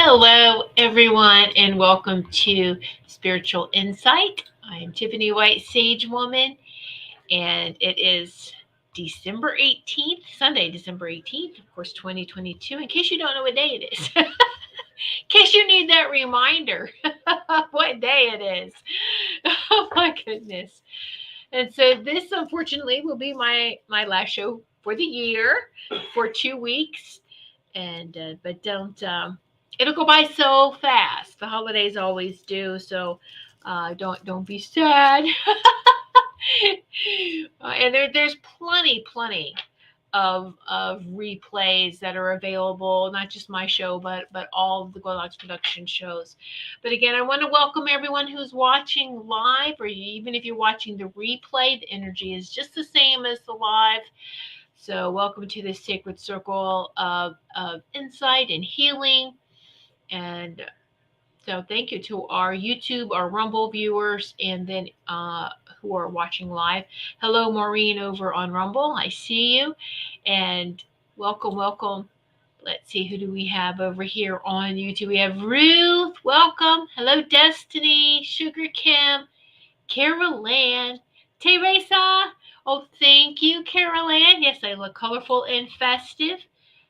Hello, everyone, and welcome to Spiritual Insight. I'm Tiffany White, Sage Woman, and it is December 18th, Sunday, December 18th, of course, 2022, in case you don't know what day it is. In case you need that reminder what day it is. Oh, my goodness. And so this, unfortunately, will be my last show for the year for 2 weeks. But don't... it'll go by so fast. The holidays always do. So don't be sad. And there's plenty of replays that are available. Not just my show, but all of the Goldylocks production shows. But again, I want to welcome everyone who's watching live, or even if you're watching the replay. The energy is just the same as the live. So welcome to this sacred circle of insight and healing. And so thank you to our YouTube, our Rumble viewers, and then who are watching live. Hello, Maureen over on Rumble. I see you. And welcome. Let's see, who do we have over here on YouTube? We have Ruth. Welcome. Hello, Destiny, Sugar Kim, Carol Ann, Teresa. Oh, thank you, Carol Ann. Yes, I look colorful and festive.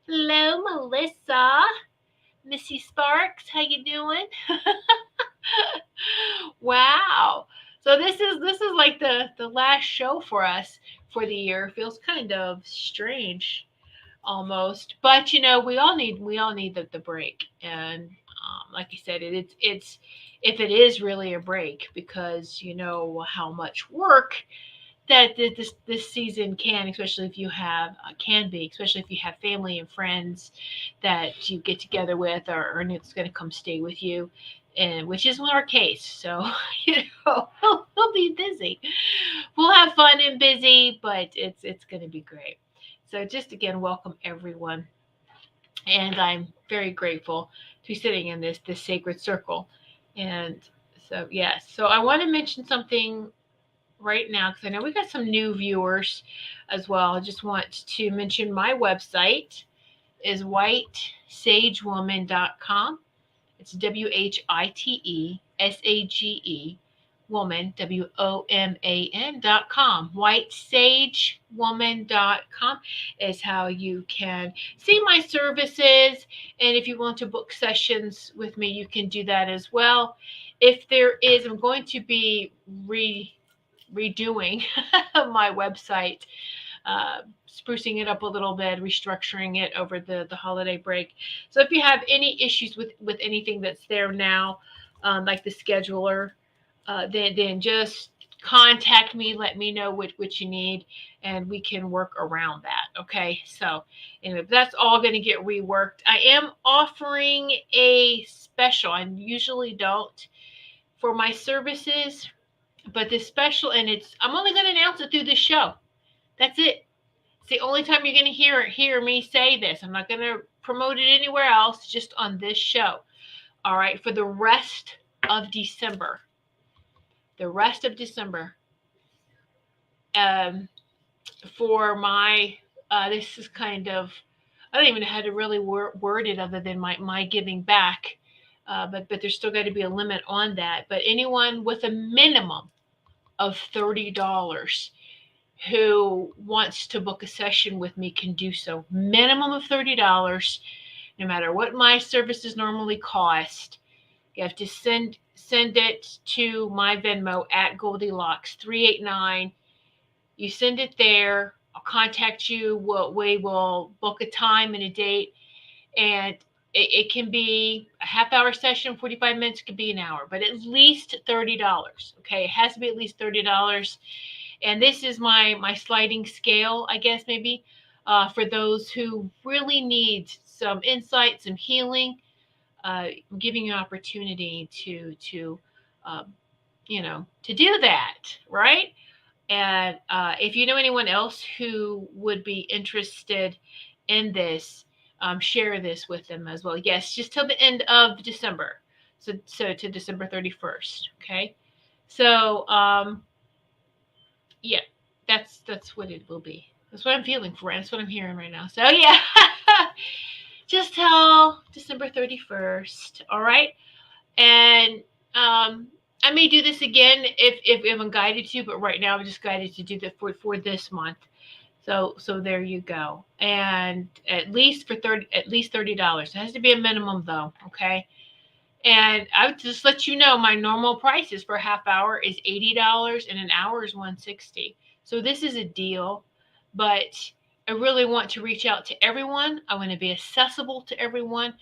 Hello, Melissa. Missy Sparks, how you doing? Wow. So this is like the last show for us for the year. It feels kind of strange almost. But we all need the break. And like I said, it's if it is really a break, because you know how much work that this season can, especially if you have especially if you have family and friends that you get together with, or it's going to come stay with you, and which isn't our case. So we'll be busy. We'll have fun and busy, but it's going to be great. So just again, welcome everyone, and I'm very grateful to be sitting in this sacred circle. And so yes, so I want to mention something right now, because I know we got some new viewers as well. I just want to mention my website is whitesagewoman.com. It's WHITESAGE woman, WOMAN.com. Whitesagewoman.com is how you can see my services. And if you want to book sessions with me, you can do that as well. If there is, I'm going to be redoing my website, sprucing it up a little bit, restructuring it over the holiday break. So if you have any issues with anything that's there now, like the scheduler, then just contact me, let me know what you need, and we can work around that. Okay, so anyway, that's all going to get reworked. I am offering a special. I usually don't for my services, but this special, and I'm only going to announce it through this show. That's it. It's the only time you're going to hear me say this. I'm not going to promote it anywhere else, just on this show. All right, for the rest of December. For my, this is kind of, I don't even know how to really word it other than my giving back. But there's still got to be a limit on that. But anyone with a minimum of $30 who wants to book a session with me can do so. Minimum of $30, no matter what my services normally cost. You have to send it to my Venmo at Goldylocks 389. You send it there. I'll contact you. We will book a time and a date, and it can be a half-hour session, 45 minutes, it could be an hour, but at least $30. Okay, it has to be at least $30. And this is my sliding scale, I guess, maybe. for those who really need some insight, some healing. I'm giving you an opportunity to um, to do that, right? And if you know anyone else who would be interested in this, share this with them as well. Yes, just till the end of December. So to December 31st. Okay. So yeah, that's what it will be. That's what I'm feeling for. That's what I'm hearing right now. So yeah, just till December 31st. All right. And I may do this again if I'm guided to, but right now I'm just guided to do that for this month. So there you go. And at least $30. It has to be a minimum though, okay? And I would just let you know my normal prices for a half hour is $80 and an hour is $160. So this is a deal, but I really want to reach out to everyone. I want to be accessible to everyone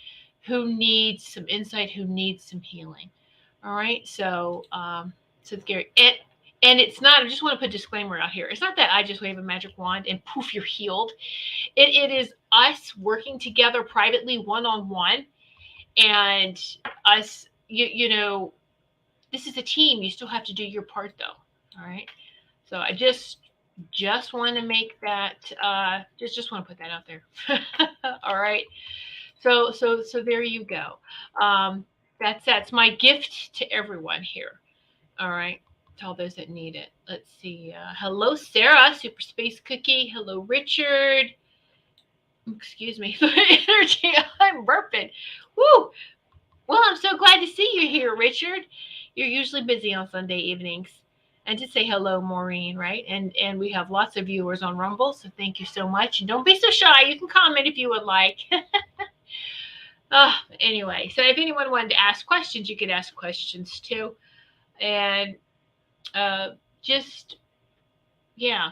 who needs some insight, who needs some healing. All right. So Gary, and it's not. I just want to put a disclaimer out here. It's not that I just wave a magic wand and poof, you're healed. It is us working together privately, one on one, and us. This is a team. You still have to do your part, though. All right. So I just want to make that. Just want to put that out there. All right. So there you go. That's my gift to everyone here. All right. To all those that need it. Let's see. Hello, Sarah, Super Space Cookie. Hello, Richard. Excuse me for energy. I'm burping. Woo! Well, I'm so glad to see you here, Richard. You're usually busy on Sunday evenings. And to say hello, Maureen, right? And we have lots of viewers on Rumble, so thank you so much. And don't be so shy. You can comment if you would like. Anyway, so if anyone wanted to ask questions, you could ask questions too. And just, yeah.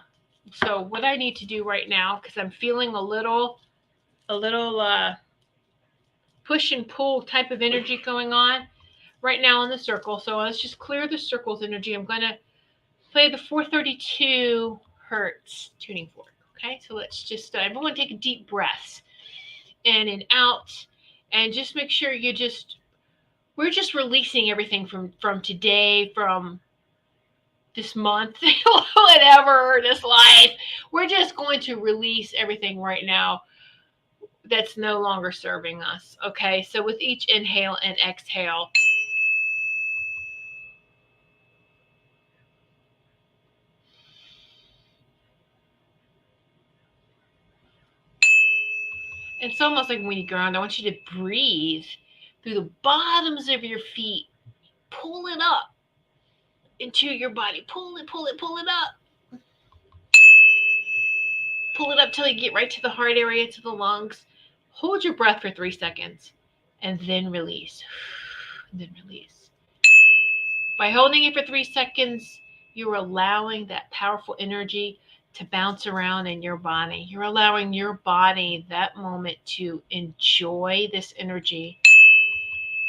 So what I need to do right now, because I'm feeling a little push and pull type of energy going on right now in the circle. So let's just clear the circle's energy. I'm going to play the 432 hertz tuning fork. Okay, so let's just, everyone take a deep breath in and out, and just make sure we're just releasing everything from today, from this month, whatever, this life. We're just going to release everything right now that's no longer serving us. Okay, so with each inhale and exhale, it's almost like when you ground, I want you to breathe through the bottoms of your feet. Pull it up into your body. Pull it up. Pull it up till you get right to the heart area, to the lungs. Hold your breath for 3 seconds and then release. And then release. By holding it for 3 seconds, you're allowing that powerful energy to bounce around in your body. You're allowing your body that moment to enjoy this energy.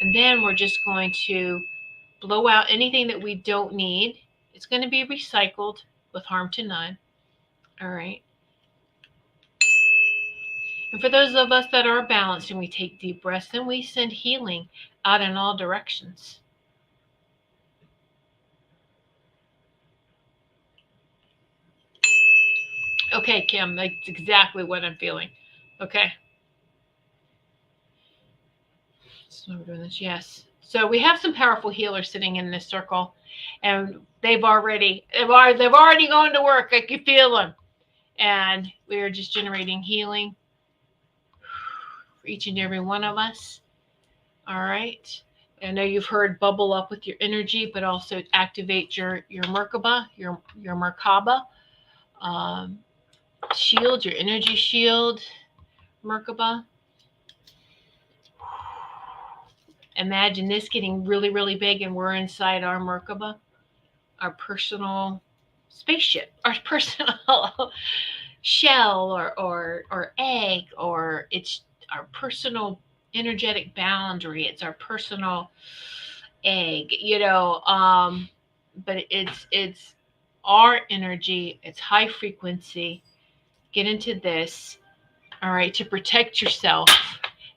And then we're just going to blow out anything that we don't need. It's going to be recycled with harm to none. All right. And for those of us that are balanced and we take deep breaths, then we send healing out in all directions. Okay, Kim, that's exactly what I'm feeling. Okay. So we're doing this, yes. So we have some powerful healers sitting in this circle, and they've already gone to work. I can feel them, and we are just generating healing for each and every one of us. All right. I know you've heard bubble up with your energy, but also activate your Merkaba, your Merkaba shield, your energy shield, Merkaba. Imagine this getting really, really big, and we're inside our Merkaba, our personal spaceship, our personal shell or egg, or it's our personal energetic boundary. It's our personal egg, but it's our energy. It's high frequency, get into this, all right, to protect yourself.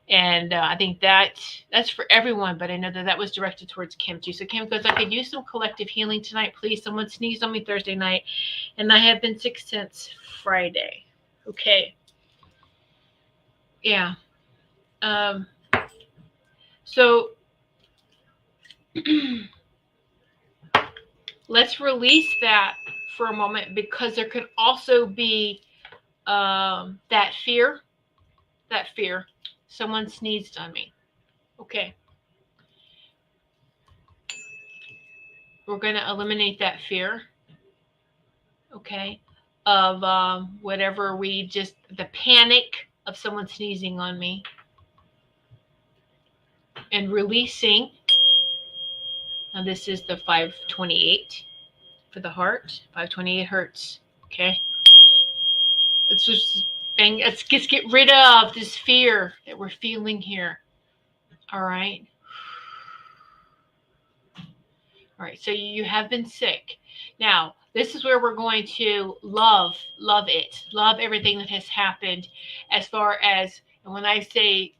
And I think that's for everyone, but I know that was directed towards Kim too. So Kim goes, I could use some collective healing tonight, please. Someone sneezed on me Thursday night, and I have been sick since Friday. Okay. Yeah. So let's release that for a moment, because there could also be that fear. Someone sneezed on me. Okay. We're going to eliminate that fear. Okay. Of whatever the panic of someone sneezing on me. And releasing. Now this is the 528 for the heart. 528 hertz. Okay. Let's just get rid of this fear that we're feeling here. All right. All right. So you have been sick. Now, this is where we're going to love it. Love everything that has happened, as far as, and when I say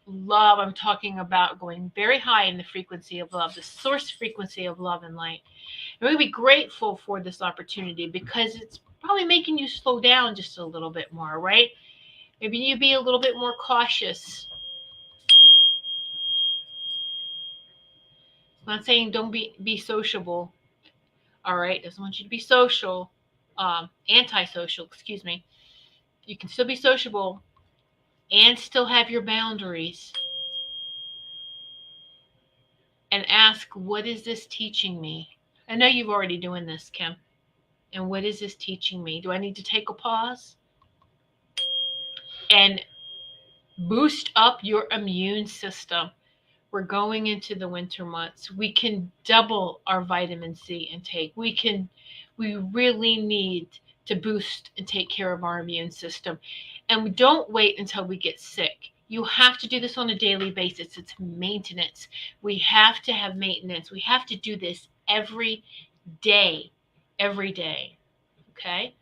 love, I'm talking about going very high in the frequency of love, the source frequency of love and light. And we're going to be grateful for this opportunity, because it's probably making you slow down just a little bit more, right? Maybe you be a little bit more cautious. I'm not saying don't be sociable. All right, doesn't want you to be social, antisocial. Excuse me. You can still be sociable and still have your boundaries. And ask, what is this teaching me? I know you've already doing this, Kim. And what is this teaching me? Do I need to take a pause and boost up your immune system? We're going into the winter months. We can double our vitamin C intake. We really need to boost and take care of our immune system. And we don't wait until we get sick. You have to do this on a daily basis. It's maintenance. We have to have maintenance. We have to do this every day. Every day. Okay?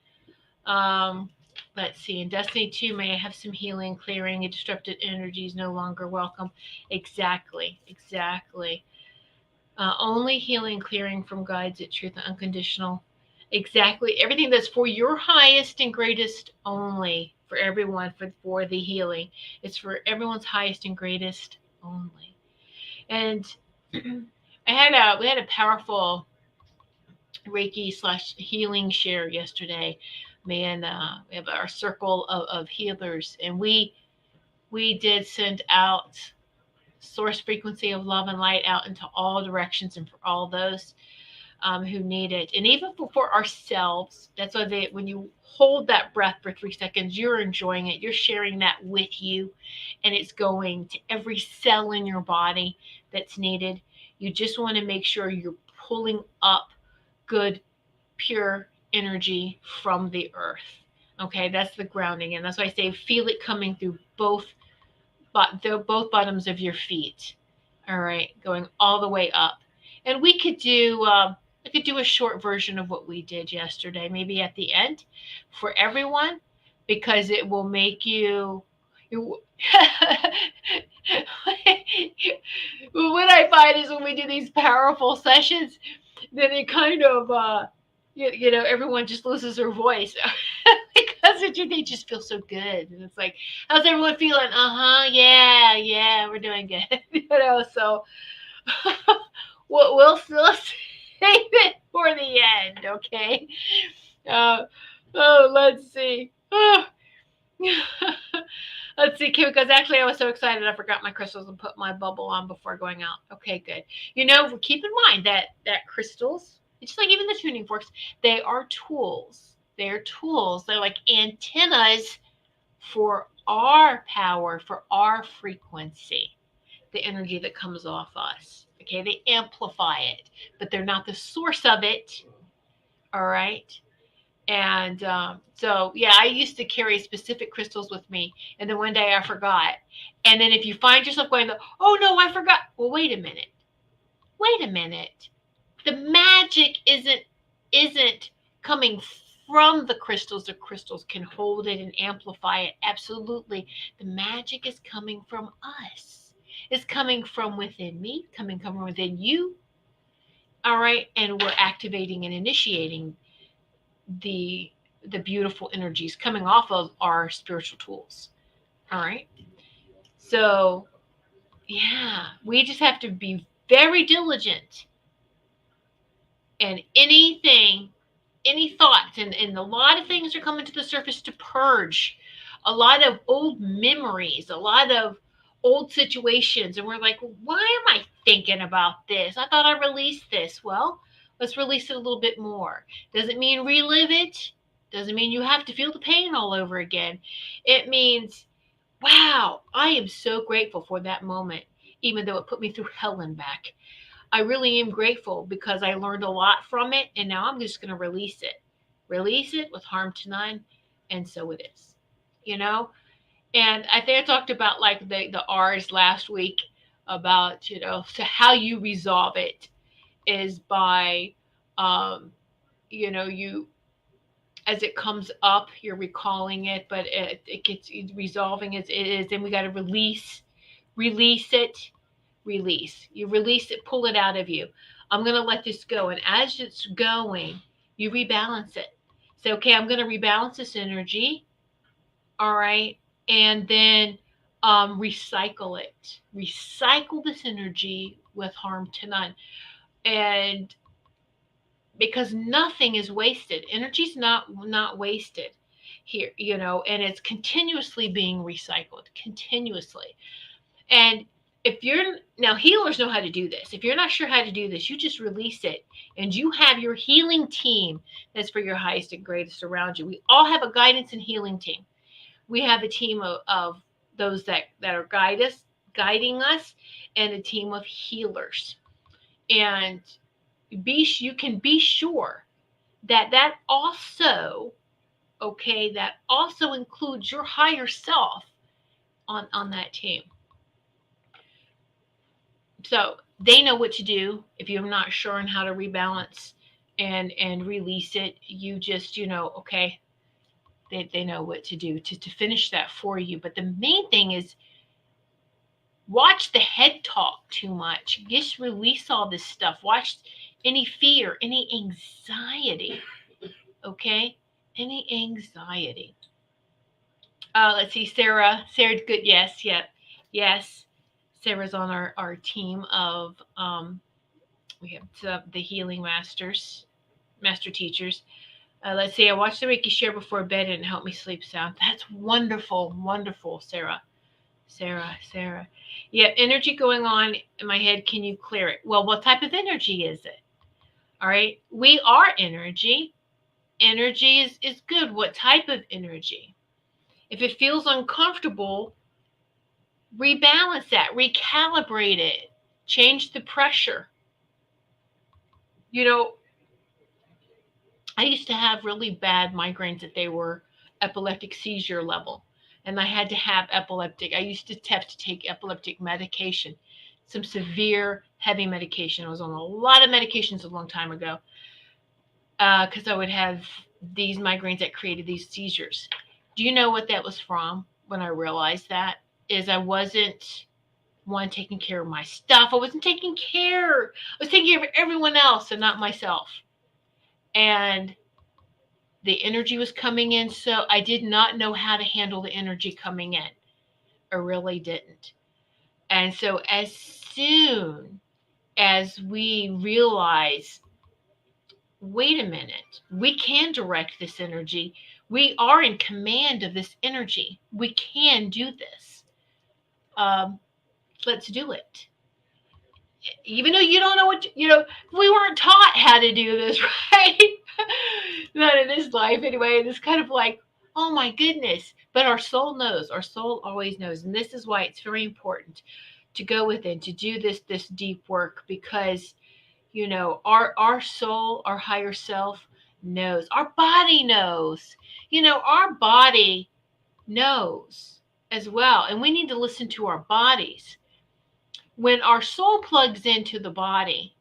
Let's see. In Destiny 2, may I have some healing, clearing, and disrupted energies no longer welcome. Exactly. Only healing, clearing from guides at truth and unconditional. Exactly. Everything that's for your highest and greatest only. For everyone, for the healing. It's for everyone's highest and greatest only. And we had a powerful Reiki / healing share yesterday. Man, we have our circle of healers, and we did send out source frequency of love and light out into all directions, and for all those who need it, and even for ourselves. That's why when you hold that breath for 3 seconds, you're enjoying it, you're sharing that with you, and it's going to every cell in your body that's needed. You just want to make sure you're pulling up good, pure energy from the earth. Okay, that's the grounding, and that's why I say feel it coming through both bottoms of your feet. All right, going all the way up. And we could do I could do a short version of what we did yesterday, maybe at the end, for everyone, because it will make you. What I find is when we do these powerful sessions, then it kind of everyone just loses their voice because they just feel so good, and it's like, how's everyone feeling? Yeah, we're doing good. So we'll still save it for the end, okay? Let's see. Let's see, because actually I was so excited I forgot my crystals and put my bubble on before going out. Okay, good. Keep in mind that crystals, it's just like even the tuning forks, they are tools. They're tools. They're like antennas for our power, for our frequency, the energy that comes off us. Okay, they amplify it, but they're not the source of it. All right. And so, yeah, I used to carry specific crystals with me. And then one day I forgot. And then if you find yourself going, oh, no, I forgot. Well, wait a minute. The magic isn't coming from the crystals can hold it and amplify it. Absolutely. The magic is coming from us. It's coming from within me, coming from within you. All right. And we're activating and initiating the the beautiful energies coming off of our spiritual tools. All right. So yeah, we just have to be very diligent, and any thoughts, and a lot of things are coming to the surface to purge a lot of old memories, a lot of old situations. And we're like, why am I thinking about this? I thought I released this. Well, let's release it a little bit more. Doesn't mean relive it. Doesn't mean you have to feel the pain all over again. It means, wow, I am so grateful for that moment, even though it put me through hell and back. I really am grateful because I learned a lot from it, and now I'm just going to release it. Release it with harm to none, and so it is. You know? And I think I talked about like the R's last week about, so how you resolve it is by, um, you, as it comes up, you're recalling it, but it gets resolving as it is, and we got to release it, release. You release it, pull it out of you. I'm going to let this go. And as it's going, you rebalance it. Say, okay, I'm going to rebalance this energy. All right. And then recycle it. Recycle this energy with harm to none. And because nothing is wasted, energy's not wasted here, and it's continuously being recycled, continuously. And if you're now, healers know how to do this. If you're not sure how to do this, you just release it, and you have your healing team that's for your highest and greatest around you. We all have a guidance and healing team. We have a team of those that are guiding us, and a team of healers. And you can be sure that also, okay, that also includes your higher self on that team. So they know what to do. If you're not sure on how to rebalance and release it, you just, okay, they know what to do to finish that for you. But the main thing is, watch the head talk too much. Just release all this stuff. Watch any fear, any anxiety. Okay? Any anxiety. Let's see, Sarah. Sarah, good. Yes, yeah. Yes. Sarah's on our team of, we have the healing master teachers. Let's see, I watched the Reiki share before bed and it helped me sleep sound. That's wonderful, wonderful, Sarah. Sarah. Yeah, energy going on in my head. Can you clear it? Well, what type of energy is it? All right. We are energy. Energy is good. What type of energy? If it feels uncomfortable, rebalance that, recalibrate it, change the pressure. I used to have really bad migraines that they were epileptic seizure level. And I had to have I used to have to take epileptic medication, some severe, heavy medication. I was on a lot of medications a long time ago because I would have these migraines that created these seizures. Do you know what that was from? When I realized that is I wasn't taking care of my stuff. I wasn't taking care. I was taking care of everyone else and not myself. And the energy was coming in, so I did not know how to handle the energy coming in. I really didn't. And so as soon as we realize, wait a minute, we can direct this energy. We are in command of this energy. We can do this. Let's do it. Even though you don't know we weren't taught how to do this, right? Not in this life anyway. It's kind of like, oh my goodness. But our soul knows. Our soul always knows. And this is why it's very important to go within, to do this deep work, because, our soul, our higher self knows. Our body knows. Our body knows as well. And we need to listen to our bodies. When our soul plugs into the body,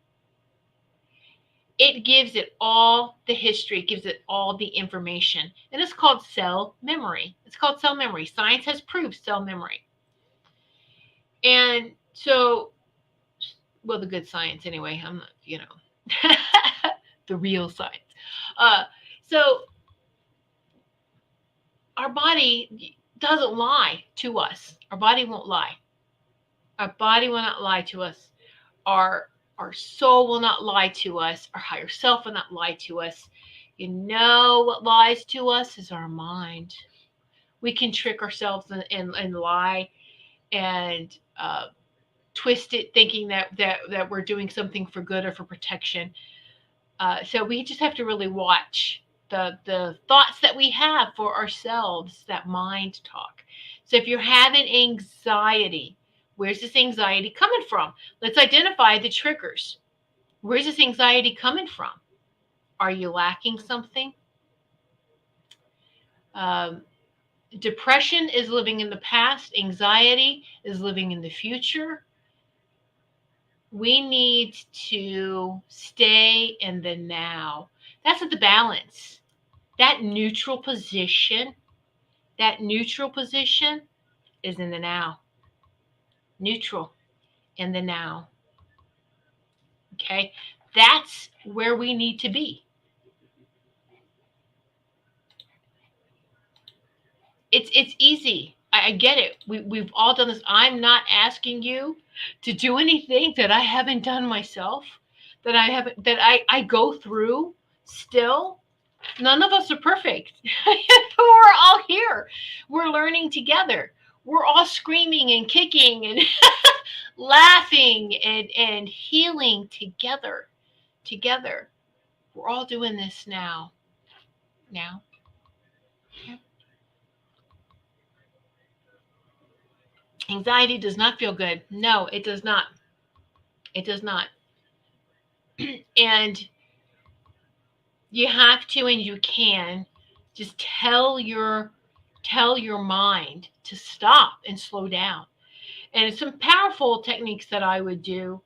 It gives it all the history, it gives it all the information. And it's called cell memory. It's called cell memory. Science has proved cell memory. And so, well, the good science anyway. I'm not, the real science. Uh, so our body doesn't lie to us. Our body won't lie. Our body will not lie to us. Our our soul will not lie to us. Our higher self will not lie to us. You know what lies to us is our mind. We can trick ourselves and lie and twist it, thinking that we're doing something for good or for protection. So we just have to really watch the thoughts that we have for ourselves, that mind talk. So if you're having anxiety, where's this anxiety coming from? Let's identify the triggers. Where's this anxiety coming from? Are you lacking something? Um, Depression is living in the past. Anxiety is living in the future. We need to stay in the now. That's at the balance. That neutral position, that neutral position is in the now. Neutral in the now. Okay? That's where we need to be. It's easy. I get it. We've all done this. I'm not asking you to do anything that I haven't done myself, that I go through still. None of us are perfect. We're all here. We're learning together. We're all screaming and kicking and laughing and healing together. Together. We're all doing this now. Now. Anxiety does not feel good. No, it does not. It does not. And you have to and you can just tell your mind to stop and slow down. And some powerful techniques that I would do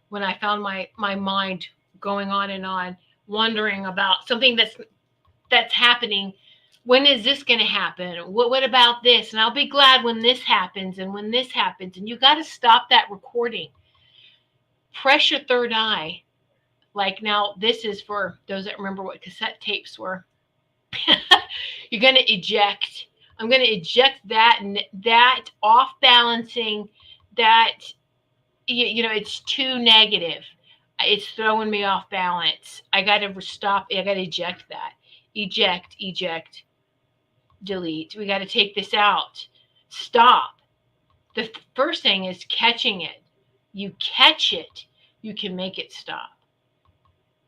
when I found my mind going on, wondering about something that's happening. When is this going to happen? What about this? And I'll be glad when this happens and when this happens. And you got to stop that recording. Press your third eye. Like now, this is for those that remember what cassette tapes were. You're going to eject. I'm going to eject that off balancing, that it's too negative. It's throwing me off balance. I got to stop. I got to eject that. Eject, delete. We got to take this out. Stop. The first thing is catching it. You catch it, you can make it stop.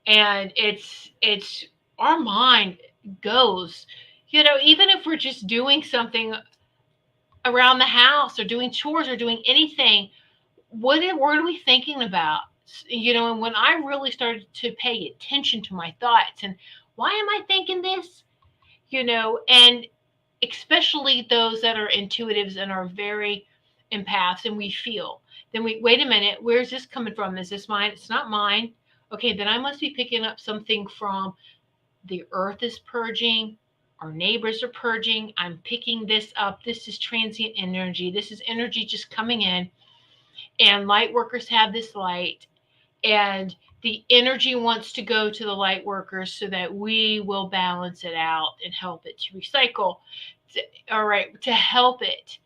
And it's our mind goes, even if we're just doing something around the house or doing chores or doing anything, what are we thinking about? And when I really started to pay attention to my thoughts and why am I thinking this? And especially those that are intuitives and are very empaths and we feel, then we wait a minute, where's this coming from? Is this mine? It's not mine. Okay, then I must be picking up something from the earth is purging, our neighbors are purging, I'm picking this up. This is transient energy. This is energy just coming in. And light workers have this light. And the energy wants to go to the light workers so that we will balance it out and help it to recycle. All right, to help it.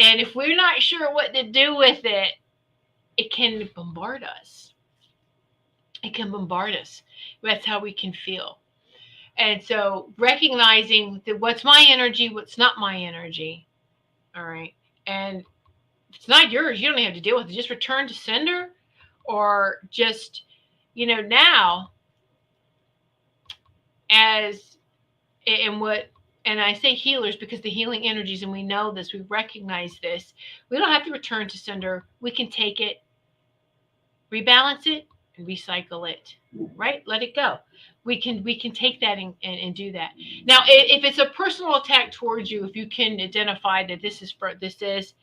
And if we're not sure what to do with it, it can bombard us. It can bombard us. That's how we can feel. And so recognizing that what's my energy, what's not my energy. All right. And if it's not yours, you don't have to deal with it. Just return to sender or just, now as in what, and I say healers because the healing energies, and we know this, we recognize this. We don't have to return to sender. We can take it, rebalance it, and recycle it, right? Let it go. We can take that and do that. Now, if it's a personal attack towards you, if you can identify that this is,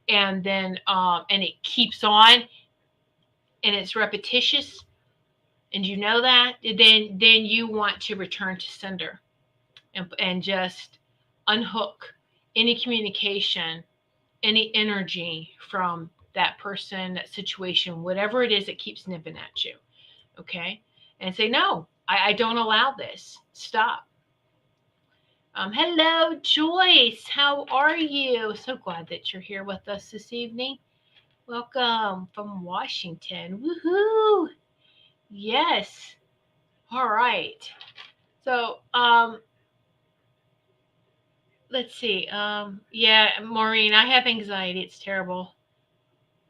and then and it keeps on, and it's repetitious, and you know that, then you want to return to sender and just unhook any communication, any energy from that person, that situation, whatever it is that keeps nipping at you. Okay? And say, no, I don't allow this. Stop. Hello, Joyce. How are you? So glad that you're here with us this evening. Welcome from Washington. Woohoo! Yes. All right. So, let's see. Yeah, Maureen, I have anxiety. It's terrible.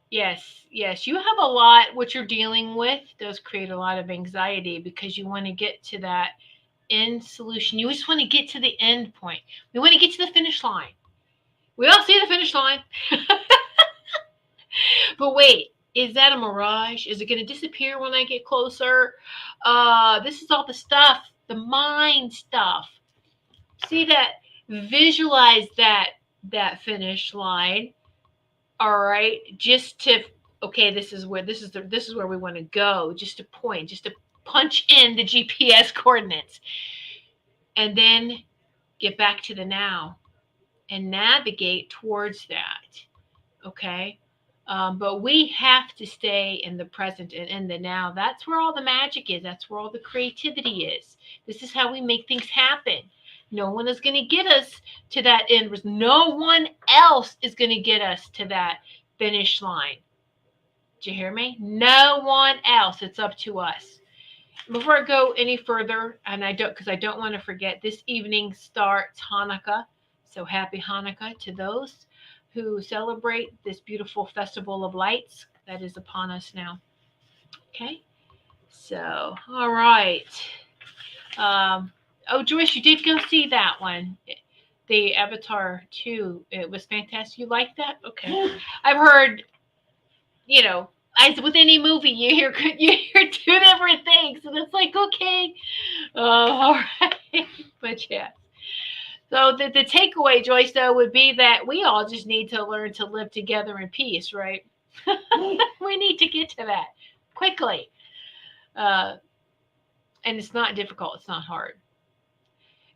Yes, yes. You have a lot, what you're dealing with does create a lot of anxiety because you want to get to that end solution. You just want to get to the end point. We want to get to the finish line. We all see the finish line. But wait, is that a mirage? Is it going to disappear when I get closer? This is all the stuff, the mind stuff. See that? Visualize that finish line. All right, just to okay, this is where we want to go. Just to point, just to punch in the GPS coordinates, and then get back to the now and navigate towards that. Okay. But we have to stay in the present and in the now. That's where all the magic is. That's where all the creativity is. This is how we make things happen. No one is going to get us to that end. No one else is going to get us to that finish line. Did you hear me? No one else. It's up to us. Before I go any further, and because I don't want to forget, this evening starts Hanukkah. So happy Hanukkah to those who celebrate this beautiful festival of lights that is upon us now. Okay, so all right. Oh, Joyce, you did go see that one, the Avatar 2. It was fantastic. You liked that? Okay. I've heard, you know, as with any movie, you hear two different things, and it's like, okay, all right, but yeah. So the takeaway, Joyce, though, would be that we all just need to learn to live together in peace, right? We need to get to that quickly, uh, and it's not difficult. It's not hard.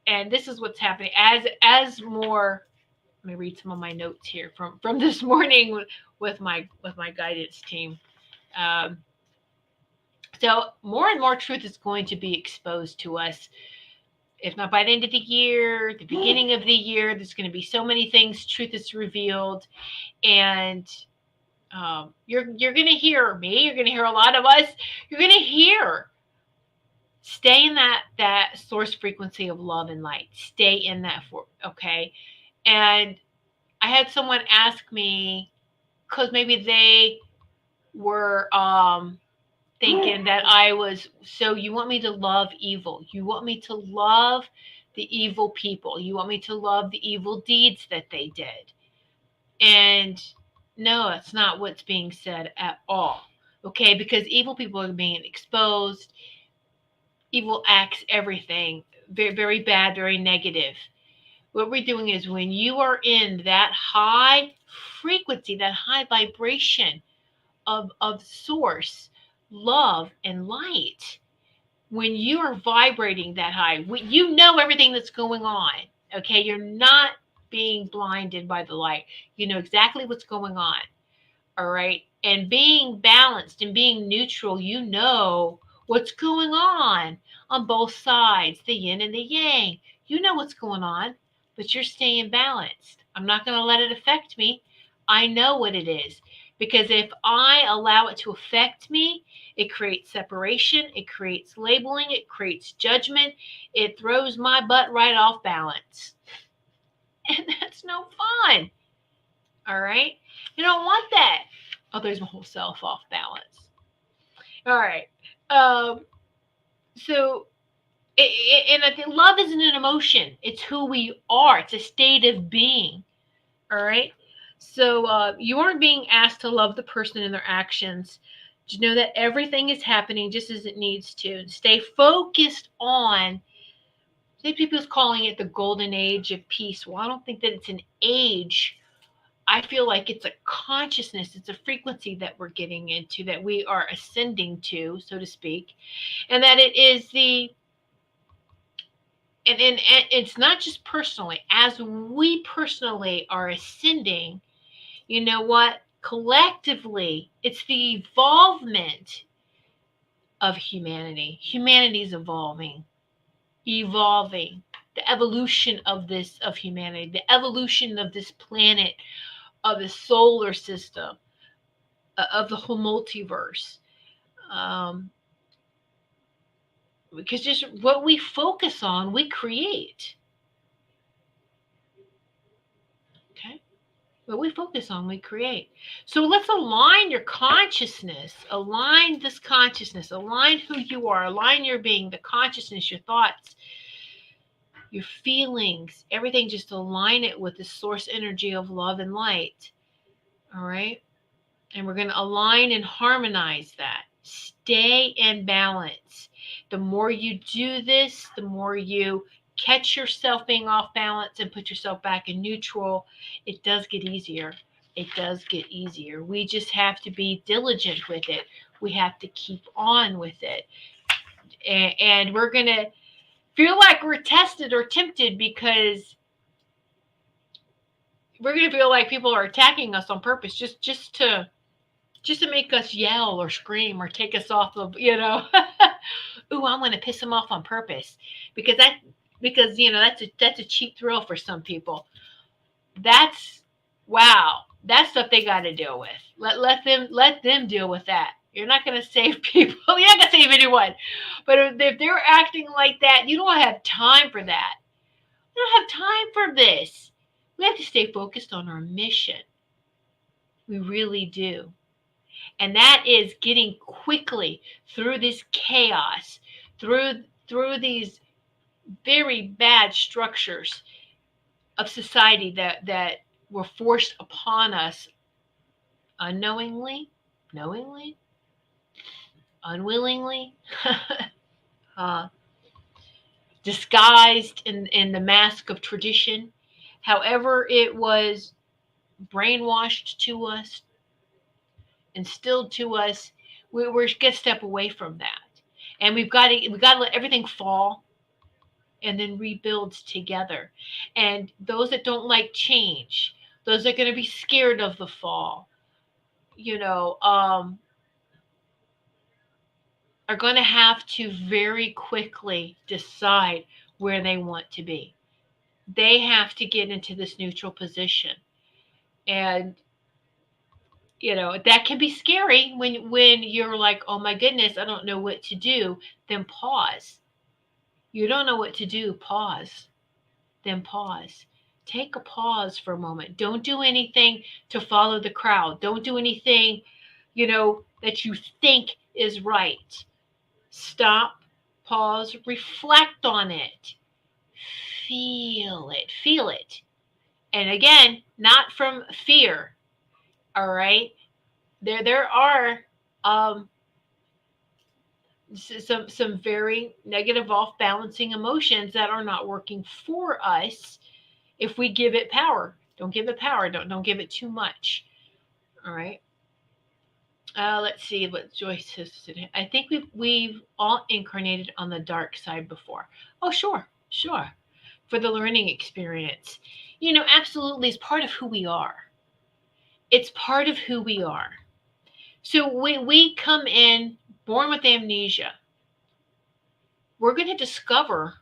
And this is what's happening as more. Let me read some of my notes here from this morning with my guidance team. Um, so more and more truth is going to be exposed to us. If not by the end of the year, the beginning of the year, there's going to be so many things. Truth is revealed, and you're going to hear me. You're going to hear a lot of us. You're going to hear. Stay in that source frequency of love and light. Stay in that okay. And I had someone ask me because maybe they were thinking that I was, so you want me to love evil. You want me to love the evil people. You want me to love the evil deeds that they did. And no, that's not what's being said at all. Okay, because evil people are being exposed. Evil acts, everything. Very, very bad, very negative. What we're doing is when you are in that high frequency, that high vibration of source, love, and light, when you are vibrating that high, you know everything that's going on. Okay, you're not being blinded by the light. You know exactly what's going on. All right, and being balanced and being neutral, you know what's going on both sides, the yin and the yang. You know what's going on, but you're staying balanced. I'm not going to let it affect me. I know what it is. Because if I allow it to affect me, it creates separation, it creates labeling, it creates judgment, it throws my butt right off balance. And that's no fun. All right? You don't want that. Oh, there's my whole self off balance. All right. So, and I think love isn't an emotion. It's who we are. It's a state of being. All right. So you aren't being asked to love the person and their actions. Just know that everything is happening just as it needs to. Stay focused on. Say people's calling it the golden age of peace. Well, I don't think that it's an age. I feel like it's a consciousness, it's a frequency that we're getting into, that we are ascending to, so to speak, and that it is and it's not just personally. As we personally are ascending, you know what? Collectively, it's the evolvement of humanity. Humanity's evolving. The evolution of humanity, the evolution of this planet, of the solar system, of the whole multiverse. Um, because just what we focus on, we create. Okay? What we focus on, we create. So let's align your consciousness, align this consciousness, align who you are, align your being, the consciousness, your thoughts, your feelings, everything. Just align it with the source energy of love and light. All right? And we're going to align and harmonize that. Stay in balance. The more you do this, the more you catch yourself being off balance and put yourself back in neutral. It does get easier. It does get easier. We just have to be diligent with it. We have to keep on with it. And we're going to feel like we're tested or tempted, because we're going to feel like people are attacking us on purpose, just to make us yell or scream or take us off of, ooh, I'm going to piss them off on purpose, because that's a cheap thrill for some people. That's, wow, that's stuff they got to deal with. Let them deal with that. You're not going to save people. You're not going to save anyone. But if they're acting like that, you don't have time for that. You don't have time for this. We have to stay focused on our mission. We really do. And that is getting quickly through this chaos, through these very bad structures of society that were forced upon us unknowingly, knowingly, unwillingly, disguised in the mask of tradition. However it was brainwashed to us, instilled to us, we're going to step away from that. And we got to let everything fall and then rebuild together. And those that don't like change, those that are going to be scared of the fall, are going to have to very quickly decide where they want to be. They have to get into this neutral position. And that can be scary when you're like, oh my goodness, I don't know what to do. Then pause. You don't know what to do, pause. Then pause. Take a pause for a moment. Don't do anything to follow the crowd. Don't do anything, that you think is right. Stop, pause, reflect on it. Feel it. Feel it. And again, not from fear. All right? There are some very negative, off-balancing emotions that are not working for us if we give it power. Don't give it power. Don't give it too much. All right. Let's see what Joyce says today. I think we've all incarnated on the dark side before. Oh, sure. For the learning experience. Absolutely, it's part of who we are. It's part of who we are. So we come in born with amnesia. We're going to discover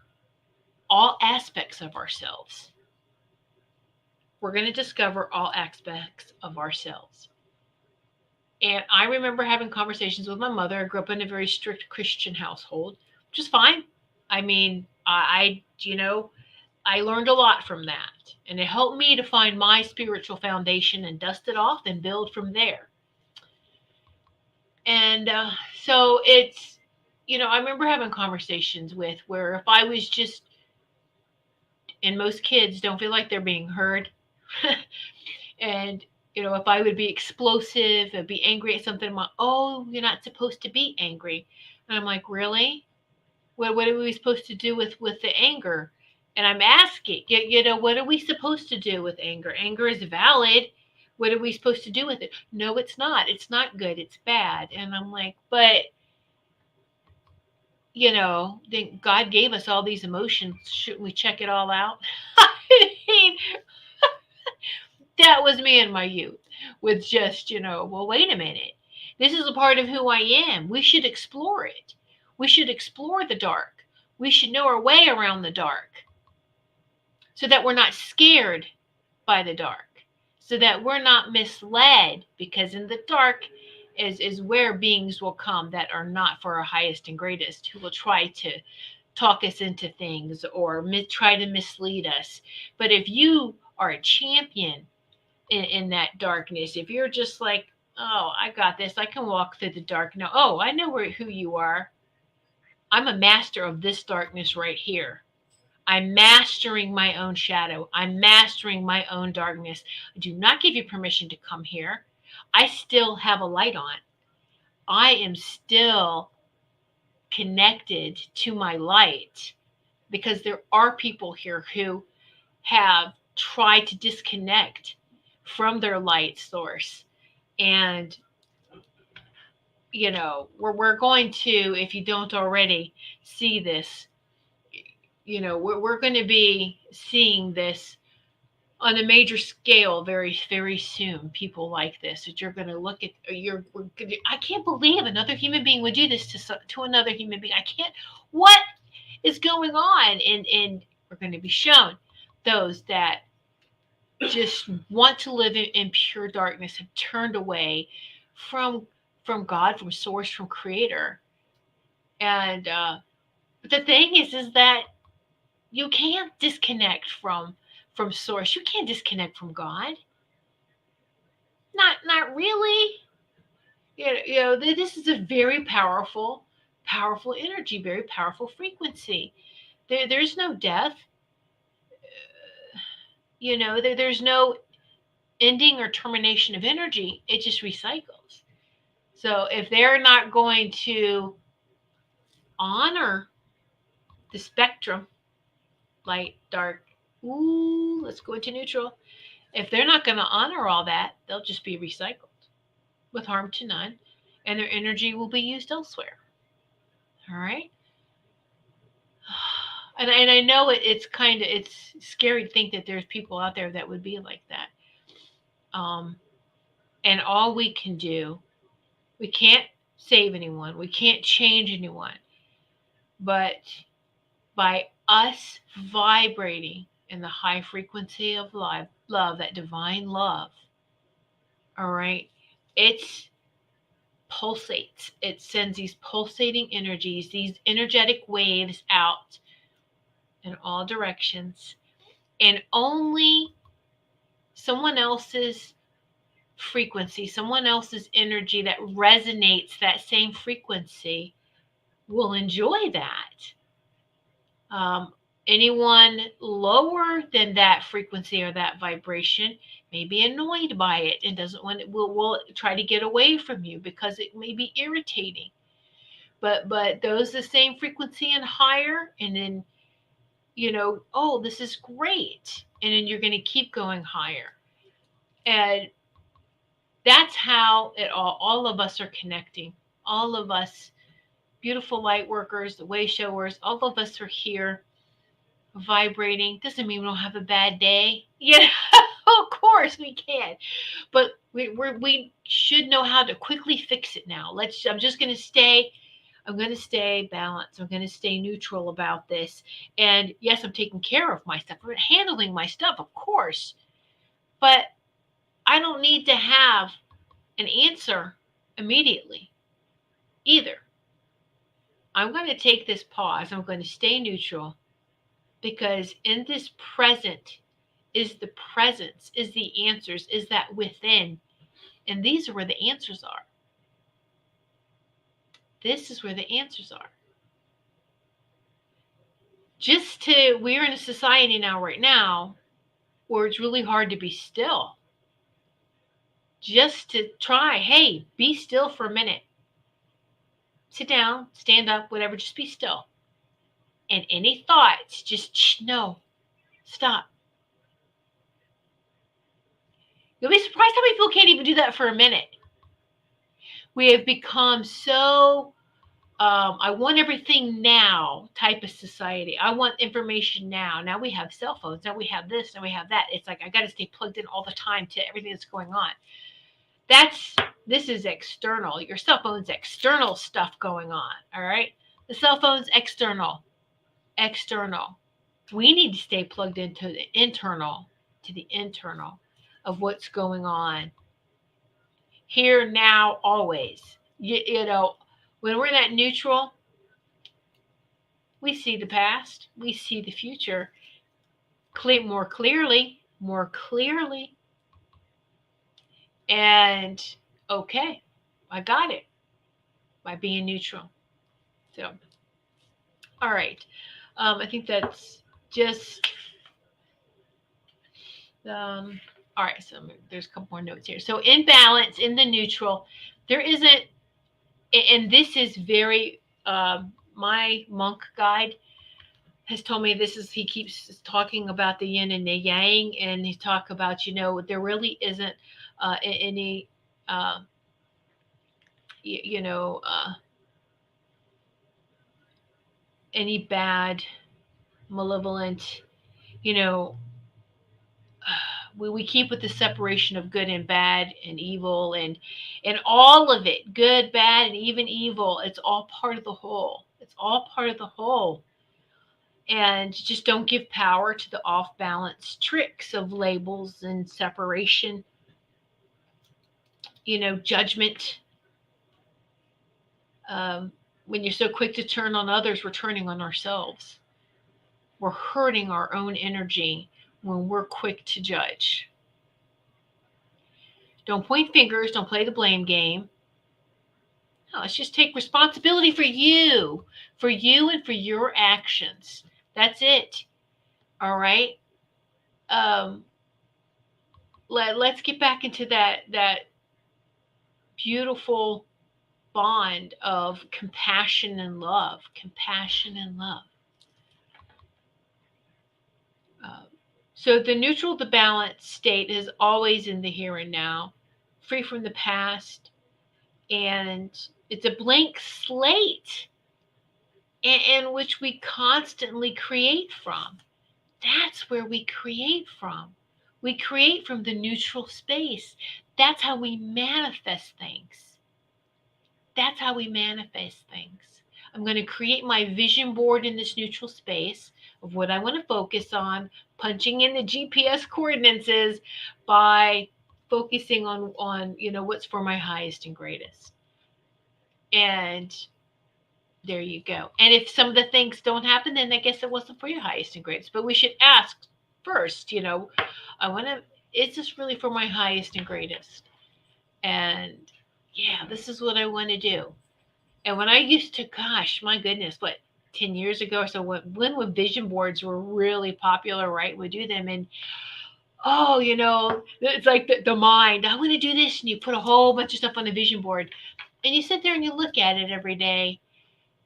all aspects of ourselves. We're going to discover all aspects of ourselves. And I remember having conversations with my mother. I grew up in a very strict Christian household, which is fine. I mean, I learned a lot from that. And it helped me to find my spiritual foundation and dust it off and build from there. And so it's, I remember having conversations where if I was just, and most kids don't feel like they're being heard. And, if I would be explosive and be angry at something, I'm like, oh, you're not supposed to be angry. And I'm like, really? What are we supposed to do with the anger? And I'm asking, what are we supposed to do with anger? Anger is valid, What are we supposed to do with it? No, it's not. It's not good. It's bad. And I'm like, but then God gave us all these emotions. Shouldn't we check it all out? I mean, that was me in my youth with just, well, wait a minute. This is a part of who I am. We should explore it. We should explore the dark. We should know our way around the dark so that we're not scared by the dark, so that we're not misled, because in the dark is where beings will come that are not for our highest and greatest, who will try to talk us into things or try to mislead us. But if you are a champion in that darkness, if you're just like, oh, I got this, I can walk through the dark now. Oh, I know who you are. I'm a master of this darkness right here. I'm mastering my own shadow. I'm mastering my own darkness. I do not give you permission to come here. I still have a light on. I am still connected to my light, because there are people here who have tried to disconnect from their light source. And, we're going to, if you don't already see this, we're going to be seeing this on a major scale very, very soon. People like this, that you're going to look at, I can't believe another human being would do this to another human being. I can't, what is going on? And we're going to be shown those that just want to live in pure darkness, have turned away from God, from source, from creator. And the thing is that you can't disconnect from source. You can't disconnect from God. Not really. This is a very powerful energy, very powerful frequency. There's no death. There's no ending or termination of energy. It just recycles. So if they're not going to honor the spectrum, light, dark, let's go into neutral. If they're not going to honor all that, they'll just be recycled with harm to none, and their energy will be used elsewhere. All right. And I know it's scary to think that there's people out there that would be like that. And all we can do, we can't save anyone, we can't change anyone, but by us vibrating in the high frequency of love, that divine love, all right, it's pulsates. It sends these pulsating energies, these energetic waves out in all directions, and only someone else's frequency, someone else's energy that resonates that same frequency will enjoy that. Anyone lower than that frequency or that vibration may be annoyed by it and doesn't want it, will try to get away from you because it may be irritating. But those the same frequency and higher, and then oh, this is great, and then you're going to keep going higher. And that's how it all of us are connecting. All of us, beautiful light workers, the way showers, all of us are here vibrating. Doesn't mean we don't have a bad day. Of course we can, but we should know how to quickly fix it now. I'm going to stay balanced. I'm going to stay neutral about this. And yes, I'm taking care of my stuff. I'm handling my stuff, of course, but I don't need to have an answer immediately either. I'm going to take this pause. I'm going to stay neutral, because in this present is the presence, is the answers, is that within. And these are where the answers are. This is where the answers are. We're in a society now, right now, where it's really hard to be still. Just to try, hey, be still for a minute. Sit down, stand up, whatever, just be still. And any thoughts, just no, stop. You'll be surprised how many people can't even do that for a minute. We have become so I want everything now type of society. I want information now. Now we have cell phones. Now we have this. Now we have that. It's like I got to stay plugged in all the time to everything that's going on. This is external. Your cell phone's external stuff going on. All right. The cell phone's external. External. We need to stay plugged into the internal, of what's going on here, now, always. You know, when we're in that neutral, we see the past, we see the future more clearly, and okay, I got it by being neutral. So, all right, I think that's just all right. So there's a couple more notes here. So in balance, in the neutral, there isn't, and this is very. My monk guide has told me this is, he keeps talking about the yin and the yang, and he talk about, there really isn't any uh, you know any bad, malevolent, you know we keep with the separation of good and bad and evil, and all of it, good, bad, and even evil. It's all part of the whole. It's all part of the whole. And just don't give power to the off balance tricks of labels and separation, judgment. When you're so quick to turn on others, we're turning on ourselves. We're hurting our own energy when we're quick to judge. Don't point fingers, don't play the blame game. No, let's just take responsibility for you and for your actions. That's it. All right. Um, let's get back into that beautiful bond of compassion and love. Compassion and love. So the neutral, the balanced state is always in the here and now, free from the past, and it's a blank slate in which we constantly create from. That's where we create from. We create from the neutral space. That's how we manifest things. That's how we manifest things. I'm going to create my vision board in this neutral space of what I want to focus on, punching in the GPS coordinates by focusing on what's for my highest and greatest. And there you go. And if some of the things don't happen, then I guess it wasn't for your highest and greatest. But we should ask first, is this really for my highest and greatest? And yeah, this is what I want to do. And when I used to, gosh, my goodness, 10 years ago or so, when vision boards were really popular, right? We do them, and it's like the mind. I want to do this, and you put a whole bunch of stuff on the vision board, and you sit there and you look at it every day,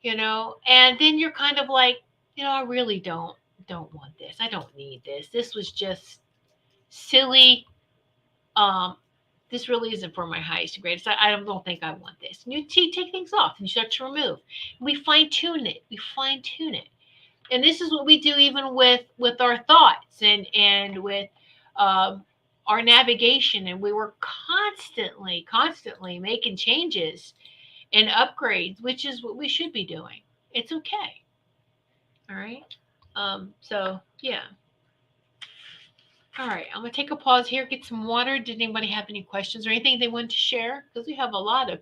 and then you're kind of like, I really don't want this. I don't need this. This was just silly. This really isn't for my highest and greatest. I don't think I want this. And you take things off and you start to remove. We fine tune it. And this is what we do even with our thoughts and with our navigation. And we were constantly making changes and upgrades, which is what we should be doing. It's okay. All right. So yeah. All right, I'm going to take a pause here, get some water. Did anybody have any questions or anything they wanted to share? Because we have a lot of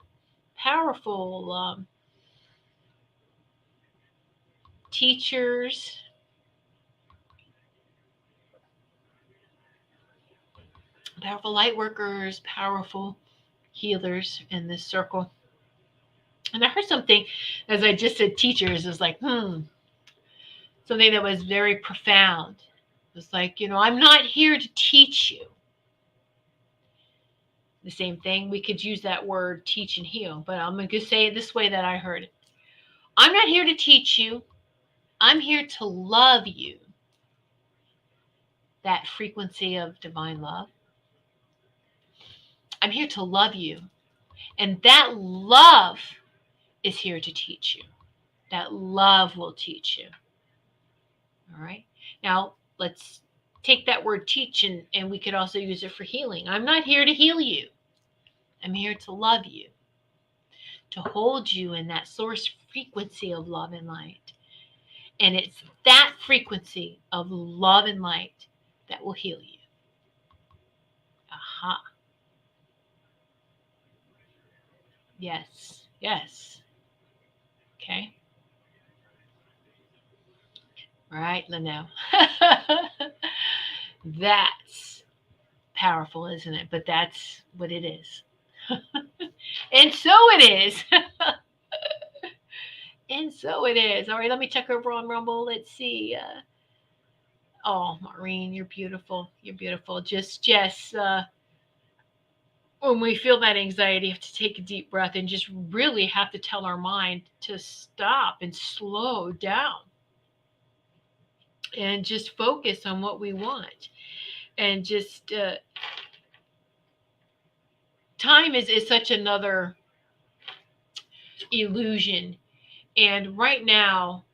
powerful teachers, powerful light workers, powerful healers in this circle. And I heard something, as I just said, teachers, is like, something that was very profound. It was like, I'm not here to teach you. The same thing, we could use that word teach and heal, but I'm going to say it this way that I heard it. I'm not here to teach you. I'm here to love you. That frequency of divine love. I'm here to love you. And that love is here to teach you. That love will teach you. All right. Now, let's take that word teach and we could also use it for healing. I'm not here to heal you. I'm here to love you, to hold you in that source frequency of love and light. And it's that frequency of love and light that will heal you. Aha. Yes. Yes. Okay. Right, Leno. That's powerful, isn't it? But that's what it is. And so it is. And so it is. All right, let me check over on Rumble. Let's see. Oh, Maureen, you're beautiful. You're beautiful. Just when we feel that anxiety, you have to take a deep breath and just really have to tell our mind to stop and slow down and just focus on what we want. And just time is such another illusion. And right now,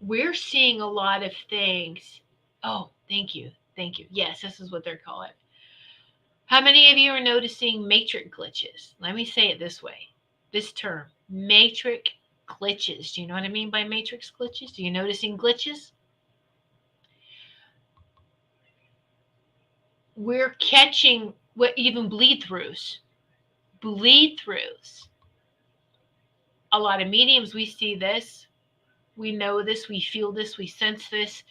we're seeing a lot of things. Oh, thank you. Thank you. Yes, this is what they're calling it. How many of you are noticing matrix glitches? Let me say it this way. This term, matrix glitches. Do you know what I mean by matrix glitches? Are you noticing glitches? We're catching what even bleed throughs. Bleed throughs. A lot of mediums, we see this. We know this, we feel this, we sense this.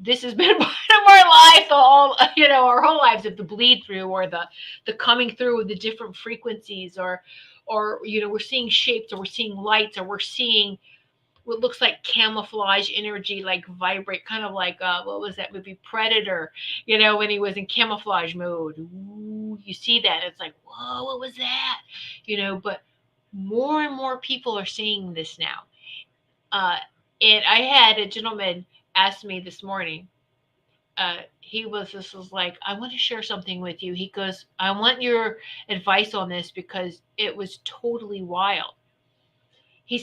This has been part of our life, our whole lives, of the bleed through or the coming through with the different frequencies, or we're seeing shapes, or we're seeing lights, or we're seeing what looks like camouflage energy, like vibrate, kind of like what was that movie Predator? When he was in camouflage mode. Ooh, you see that? It's like, whoa, what was that? But more and more people are seeing this now. And I had a gentleman ask me this morning. This was like, I want to share something with you. He goes, I want your advice on this because it was totally wild. He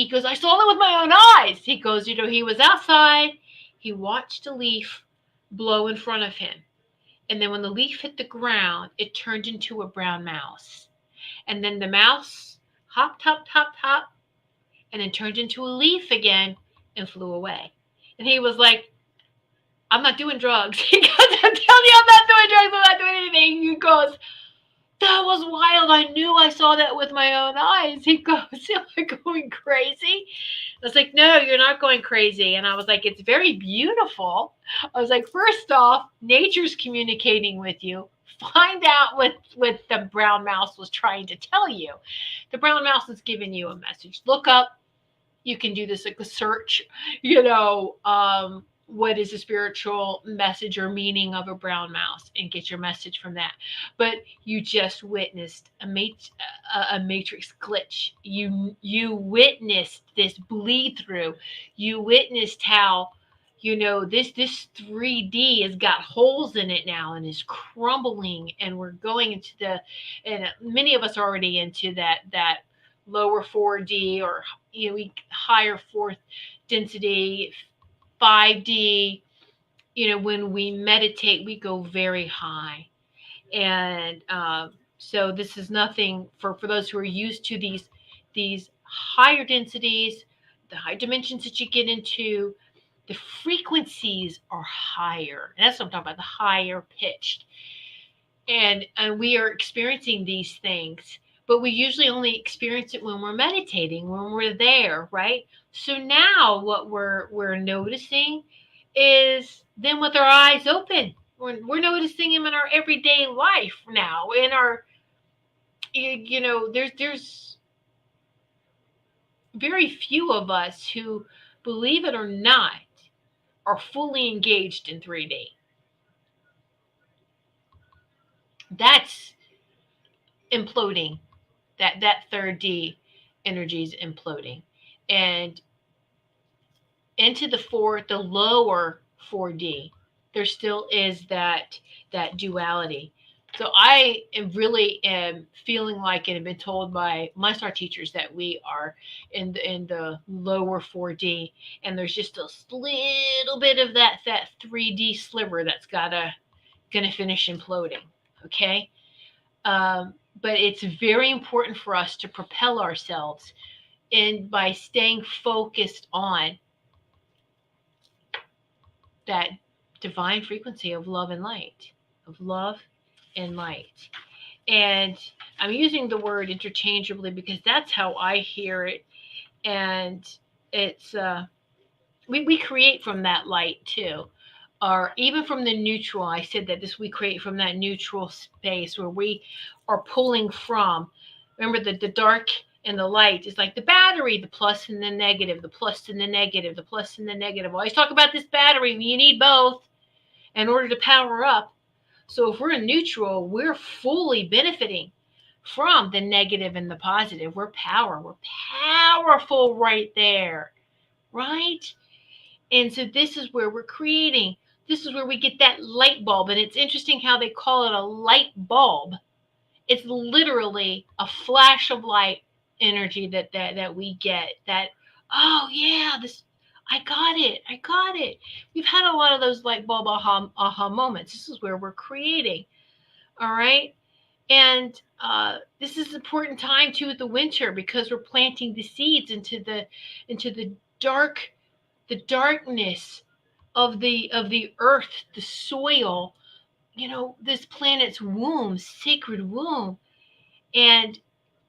goes, I saw it with my own eyes. He goes, he was outside. He watched a leaf blow in front of him. And then when the leaf hit the ground, it turned into a brown mouse. And then the mouse hopped, hopped, hopped, hopped, and then turned into a leaf again and flew away. And he was like, I'm not doing drugs. He goes, I'm telling you, I'm not doing drugs. I'm not doing anything. He goes, that was wild. I knew I saw that with my own eyes. He goes, am I going crazy? I was like, no, you're not going crazy. And I was like, it's very beautiful. I was like, first off, nature's communicating with you. Find out what the brown mouse was trying to tell you. The brown mouse is giving you a message. Look up. You can do this like a search, what is the spiritual message or meaning of a brown mouse, and get your message from that. But you just witnessed a matrix glitch. You witnessed this bleed through. You witnessed how this 3D has got holes in it now and is crumbling, and we're going into and many of us are already into that lower 4D, or higher fourth density 5D. When we meditate, we go very high. And so this is nothing for those who are used to these higher densities, the high dimensions that you get into. The frequencies are higher. And that's what I'm talking about, the higher pitched. And we are experiencing these things, but we usually only experience it when we're meditating, when we're there, right? So now what we're noticing is then with our eyes open. We're noticing them in our everyday life now. In our, there's very few of us who, believe it or not, are fully engaged in 3D. That's imploding. That third D energy is imploding, and into the lower 4D, there still is that duality. So I am really am feeling like, and have been told by my star teachers that we are in the lower 4D, and there's just a little bit of that 3D sliver that's gonna finish imploding. Okay, but it's very important for us to propel ourselves and by staying focused on that divine frequency of love and light, of love and light. And I'm using the word interchangeably because that's how I hear it. And it's we create from that light too, or even from the neutral. I said that this we create from that neutral space where we are pulling from. Remember that the dark and the light is like the battery, the plus and the negative, the plus and the negative, the plus and the negative. I always talk about this battery. You need both in order to power up. So if we're in neutral, we're fully benefiting from the negative and the positive. We're powerful right there, right? And so this is where we're creating. This is where we get that light bulb. And it's interesting how they call it a light bulb. It's literally a flash of light energy that we get. That, oh yeah, this I got it. I got it. We've had a lot of those light bulb aha moments. This is where we're creating. All right. And this is an important time too with the winter because we're planting the seeds into dark the darkness of the earth, the soil, this planet's womb, sacred womb, and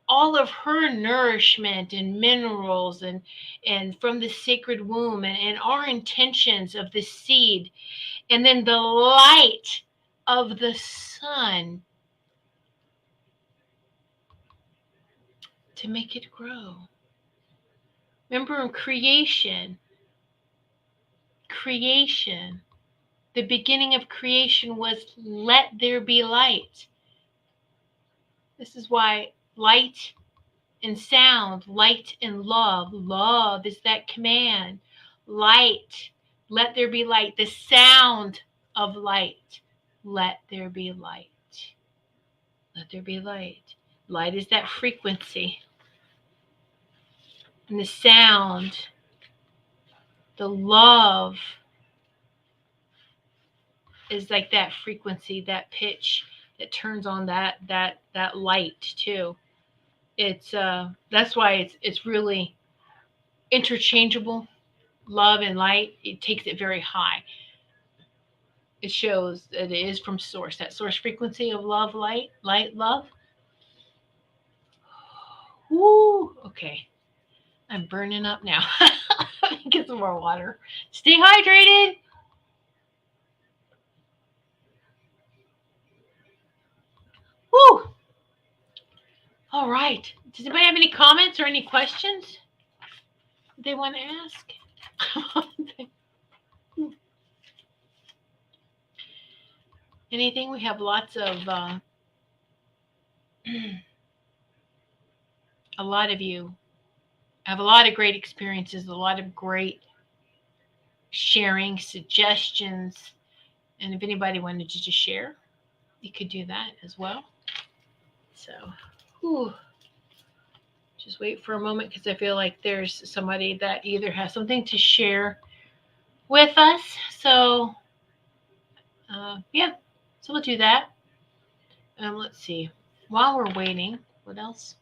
all of her nourishment and minerals and from the sacred womb and our intentions of the seed and then the light of the sun to make it grow. Remember in creation, the beginning of creation was let there be light. This is why light and sound, light and love. Love is that command. Light, let there be light. The sound of light, let there be light. Let there be light. Light is that frequency. And the sound, the love is like that frequency, that pitch that turns on that light too. It's that's why it's really interchangeable. Love and light, it takes it very high. It shows that it is from source, that source frequency of love, light, love. Woo! Okay, I'm burning up now. Get some more water. Stay hydrated. Woo! All right. Does anybody have any comments or any questions they want to ask? Anything? We have lots of a lot of you have a lot of great experiences, a lot of great sharing suggestions, and if anybody wanted to just share, you could do that as well. So, whew, just wait for a moment because I feel like there's somebody that either has something to share with us. So, yeah, so we'll do that. Let's see. While we're waiting, what else?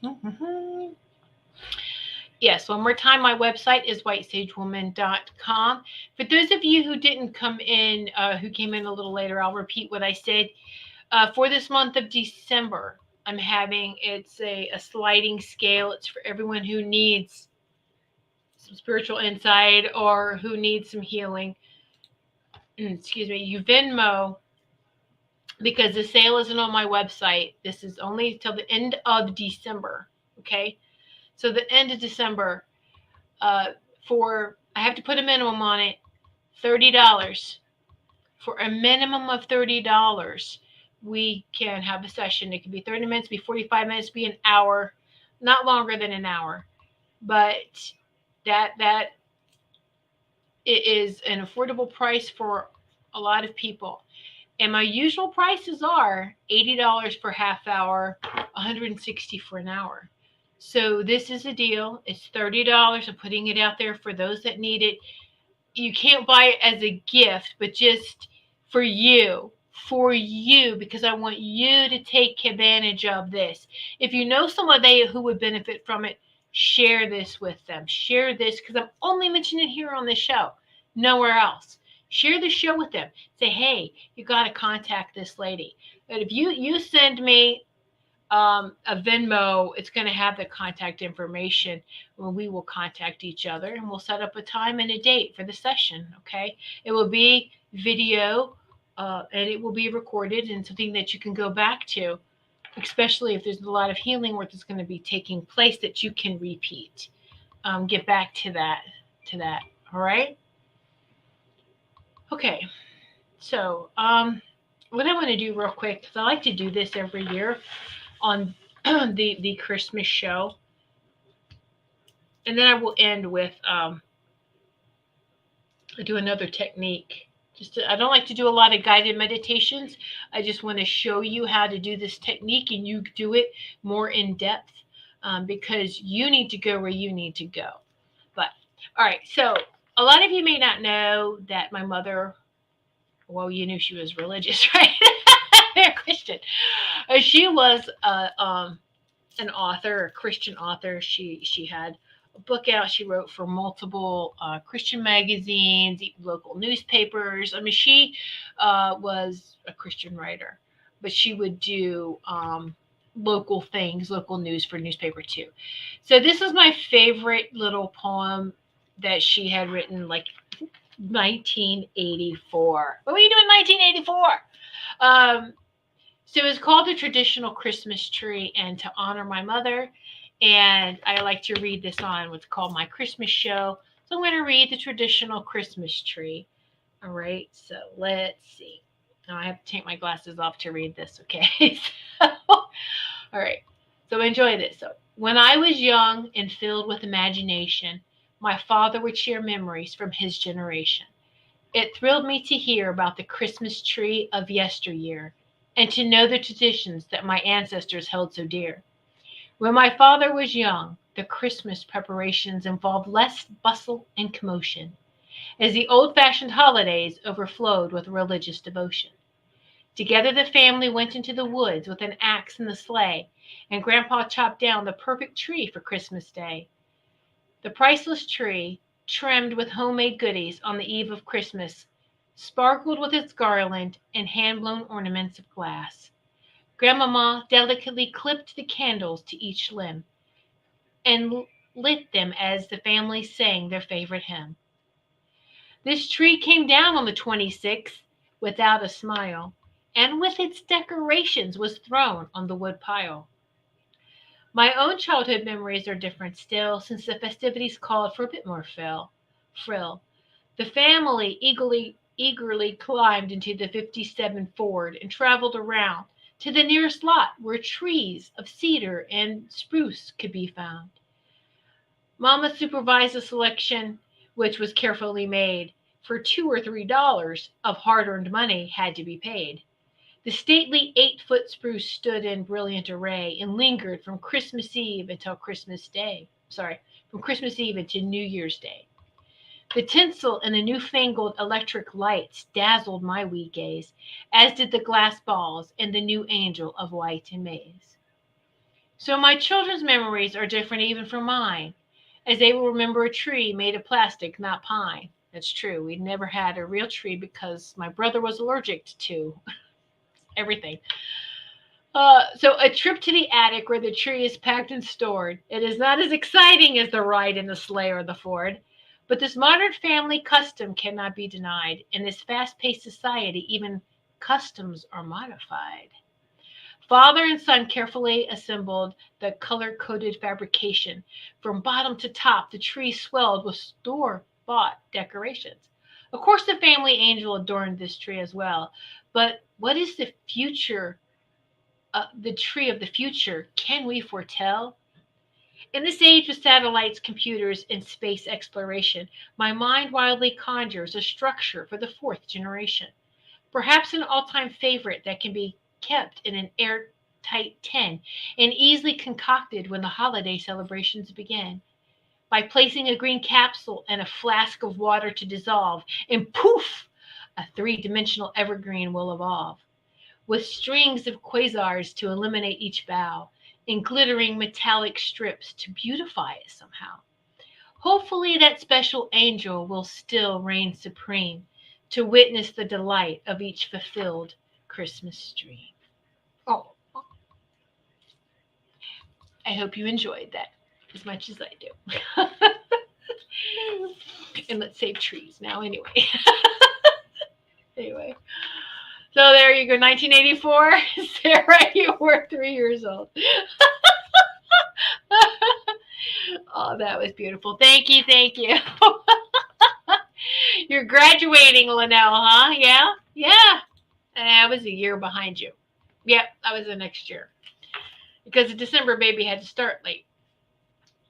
Mm-hmm. Yes, one more time, my website is whitesagewoman.com. For those of you who didn't come in, who came in a little later, I'll repeat what I said. For this month of December, I'm having, it's a sliding scale. It's for everyone who needs some spiritual insight or who needs some healing. Excuse me, you Venmo, because the sale isn't on my website. This is only till the end of December, okay? So the end of December, I have to put a minimum on it, $30. For a minimum of $30, we can have a session. It could be 30 minutes, be 45 minutes, be an hour, not longer than an hour. But that it is an affordable price for a lot of people. And my usual prices are $80 for half hour, $160 for an hour. So this is a deal. It's $30. I'm putting it out there for those that need it. You can't buy it as a gift, but just for you, because I want you to take advantage of this. If you know somebody who would benefit from it, share this with them. Share this because I'm only mentioning it here on this show, nowhere else. Share the show with them. Say, hey, you got to contact this lady. But if you send me a Venmo, it's going to have the contact information when we will contact each other and we'll set up a time and a date for the session. Okay. It will be video and it will be recorded and something that you can go back to, especially if there's a lot of healing work that's going to be taking place that you can repeat. Get back to that. All right. Okay. So, what I want to do real quick, because I like to do this every year on the Christmas show, and then I will end with do another technique. I don't like to do a lot of guided meditations. I just want to show you how to do this technique, and you do it more in depth because you need to go where you need to go. But all right, so a lot of you may not know that my mother. Well, you knew she was religious, right? They're Christian. She was an author, a Christian author. She had a book out. She wrote for multiple Christian magazines, local newspapers. I mean, she was a Christian writer, but she would do local things, local news for newspaper too. So this is my favorite little poem that she had written, like 1984. What were you doing in 1984? So it's called the Traditional Christmas Tree, and to honor my mother, and I like to read this on what's called my Christmas show. So I'm going to read the Traditional Christmas Tree. All right, so let's see. Now I have to take my glasses off to read this, okay? So, all right, so enjoy this. So, when I was young and filled with imagination, my father would share memories from his generation. It thrilled me to hear about the Christmas tree of yesteryear and to know the traditions that my ancestors held so dear. When my father was young, the Christmas preparations involved less bustle and commotion, as the old fashioned holidays overflowed with religious devotion. Together the family went into the woods with an axe and the sleigh, and Grandpa chopped down the perfect tree for Christmas Day. The priceless tree, trimmed with homemade goodies on the eve of Christmas, sparkled with its garland and hand-blown ornaments of glass. Grandmama delicately clipped the candles to each limb and lit them as the family sang their favorite hymn. This tree came down on the 26th without a smile, and with its decorations was thrown on the wood pile. My own childhood memories are different still, since the festivities called for a bit more frill. The family eagerly climbed into the 57 Ford and traveled around to the nearest lot where trees of cedar and spruce could be found. Mama supervised the selection, which was carefully made, for $2 or $3 of hard-earned money had to be paid. The stately 8-foot spruce stood in brilliant array and lingered from Christmas Eve until Christmas Day. From Christmas Eve until New Year's Day. The tinsel and the newfangled electric lights dazzled my wee gaze, as did the glass balls and the new angel of white and maize. So my children's memories are different even from mine, as they will remember a tree made of plastic, not pine. That's true. We never had a real tree because my brother was allergic to everything. So a trip to the attic where the tree is packed and stored. It is not as exciting as the ride in the sleigh or the Ford, but this modern family custom cannot be denied. In this fast-paced society, even customs are modified. Father and son carefully assembled the color-coded fabrication. From bottom to top, the tree swelled with store-bought decorations. Of course, the family angel adorned this tree as well. But what is the future, the tree of the future? Can we foretell? In this age of satellites, computers, and space exploration, my mind wildly conjures a structure for the fourth generation. Perhaps an all-time favorite that can be kept in an airtight tin and easily concocted when the holiday celebrations begin. By placing a green capsule and a flask of water to dissolve, and poof, a three-dimensional evergreen will evolve, with strings of quasars to illuminate each bough, and glittering metallic strips to beautify it somehow. Hopefully, that special angel will still reign supreme to witness the delight of each fulfilled Christmas dream. Oh, I hope you enjoyed that as much as I do. And let's save trees now, anyway. Anyway, so there you go, 1984. Sarah, you were 3 years old. Oh, that was beautiful. Thank you, thank you. You're graduating, Linnell, huh? Yeah, yeah. And I was a year behind you. Yep, I was the next year because the December baby had to start late.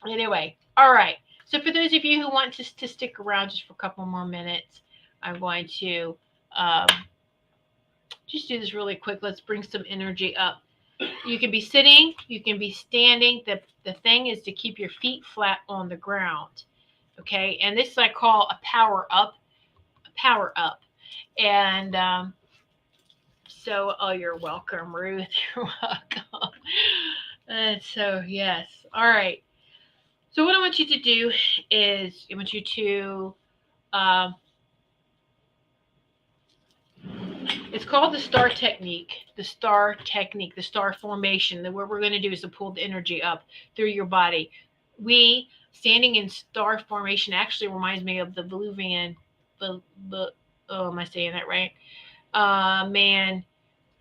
Anyway, all right. So for those of you who want to stick around just for a couple more minutes, I'm going to um, just do this really quick. Let's bring some energy up. You can be sitting, you can be standing. The thing is to keep your feet flat on the ground. Okay, and this I call a power up. A power up. And so, oh, you're welcome, Ruth. You're welcome. And so, yes. All right. So, what I want you to do is I want you to, um, it's called the star technique, the star technique, the star formation. That what we're going to do is to pull the energy up through your body. We, standing in star formation, actually reminds me of the Veluvian, oh, am I saying that right? Man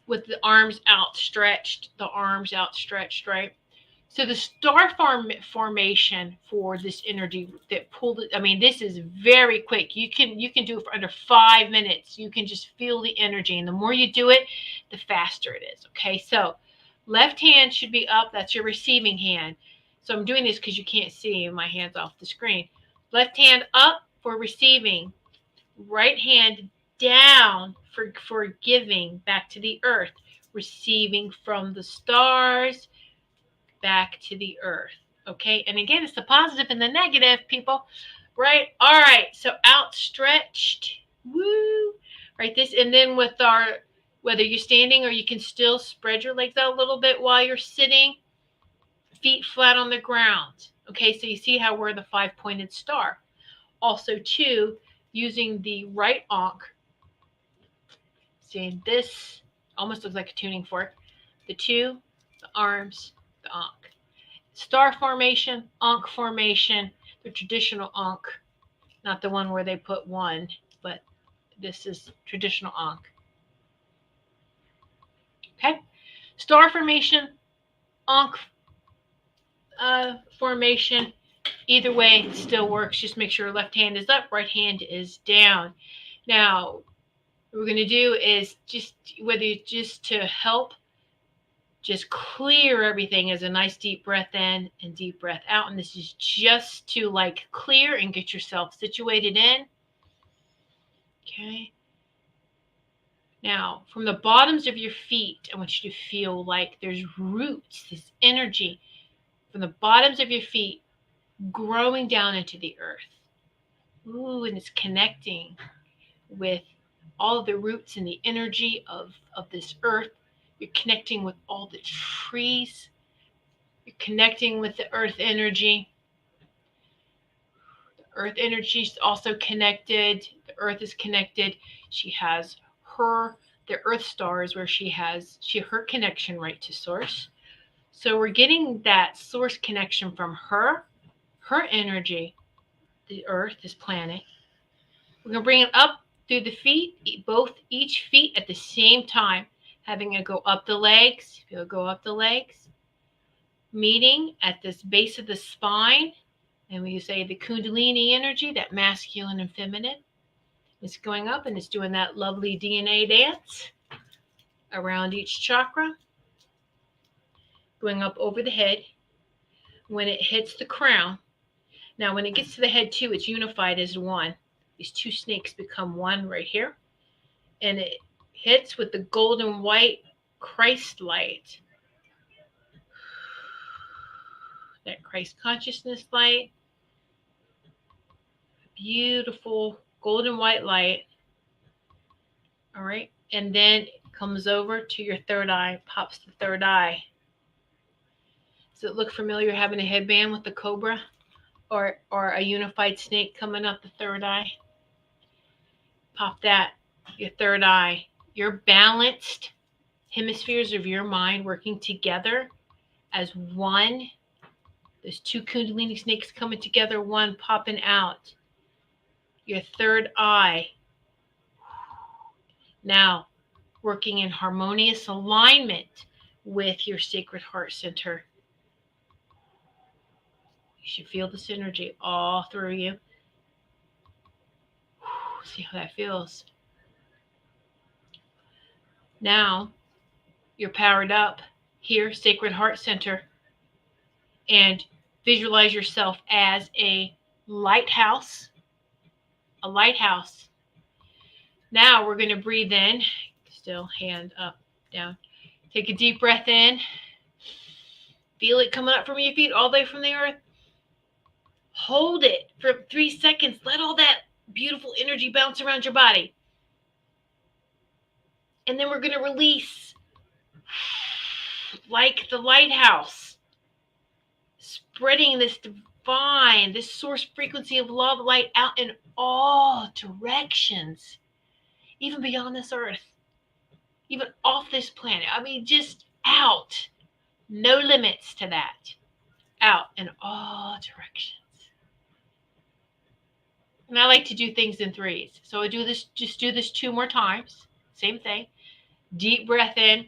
with the arms outstretched, right? So the star formation for this energy that pulled it. I mean, this is very quick. You can do it for under 5 minutes. You can just feel the energy, and the more you do it, the faster it is. Okay, so left hand should be up. That's your receiving hand. So I'm doing this because you can't see my hands off the screen. Left hand up for receiving. Right hand down for giving back to the earth, receiving from the stars back to the earth. Okay, and again, it's the positive and the negative, people. Right? All right, so outstretched. Woo! Right, this, and then with our, whether you're standing or you can still spread your legs out a little bit while you're sitting, feet flat on the ground. Okay, so you see how we're the five-pointed star. Also, too, using the right ankh. See, this almost looks like a tuning fork. The two, the arms, the ankh. Star formation, ankh formation, the traditional ankh, not the one where they put one, but this is traditional ankh. Okay? Star formation, ankh formation, either way, it still works. Just make sure left hand is up, right hand is down. Now, what we're going to do is just, whether it's just to help just clear everything, as a nice deep breath in and deep breath out. And this is just to like clear and get yourself situated in. Okay. Now, from the bottoms of your feet, I want you to feel like there's roots, this energy from the bottoms of your feet growing down into the earth. Ooh, and it's connecting with all of the roots and the energy of this earth. You're connecting with all the trees. You're connecting with the earth energy. The earth energy is also connected. The earth is connected. She has the earth stars where she has her connection right to source. So we're getting that source connection from her energy, the earth, this planet. We're going to bring it up through the feet, each feet at the same time, having it go up the legs. Feel it go up the legs. Meeting at this base of the spine. And we say the Kundalini energy, that masculine and feminine, is going up and it's doing that lovely DNA dance around each chakra. Going up over the head. When it hits the crown, now when it gets to the head too, it's unified as one. These two snakes become one right here. And hits with the golden white Christ light. That Christ consciousness light. Beautiful golden white light. All right. And then it comes over to your third eye, pops the third eye. Does it look familiar having a headband with the cobra or a unified snake coming up the third eye? Pop that, your third eye. Your balanced hemispheres of your mind working together as one. There's two Kundalini snakes coming together, one popping out. Your third eye. Now, working in harmonious alignment with your sacred heart center. You should feel this energy all through you. See how that feels. Now, you're powered up here, Sacred Heart Center, and visualize yourself as a lighthouse. A lighthouse. Now we're going to breathe in. Still hand up, down. Take a deep breath in. Feel it coming up from your feet all the way from the earth. Hold it for 3 seconds. Let all that beautiful energy bounce around your body. And then we're going to release like the lighthouse, spreading this divine, this source frequency of love light out in all directions, even beyond this earth, even off this planet. I mean, just out. No limits to that. Out in all directions. And I like to do things in threes. So I do this, just do this 2 more times. Same thing. Deep breath in,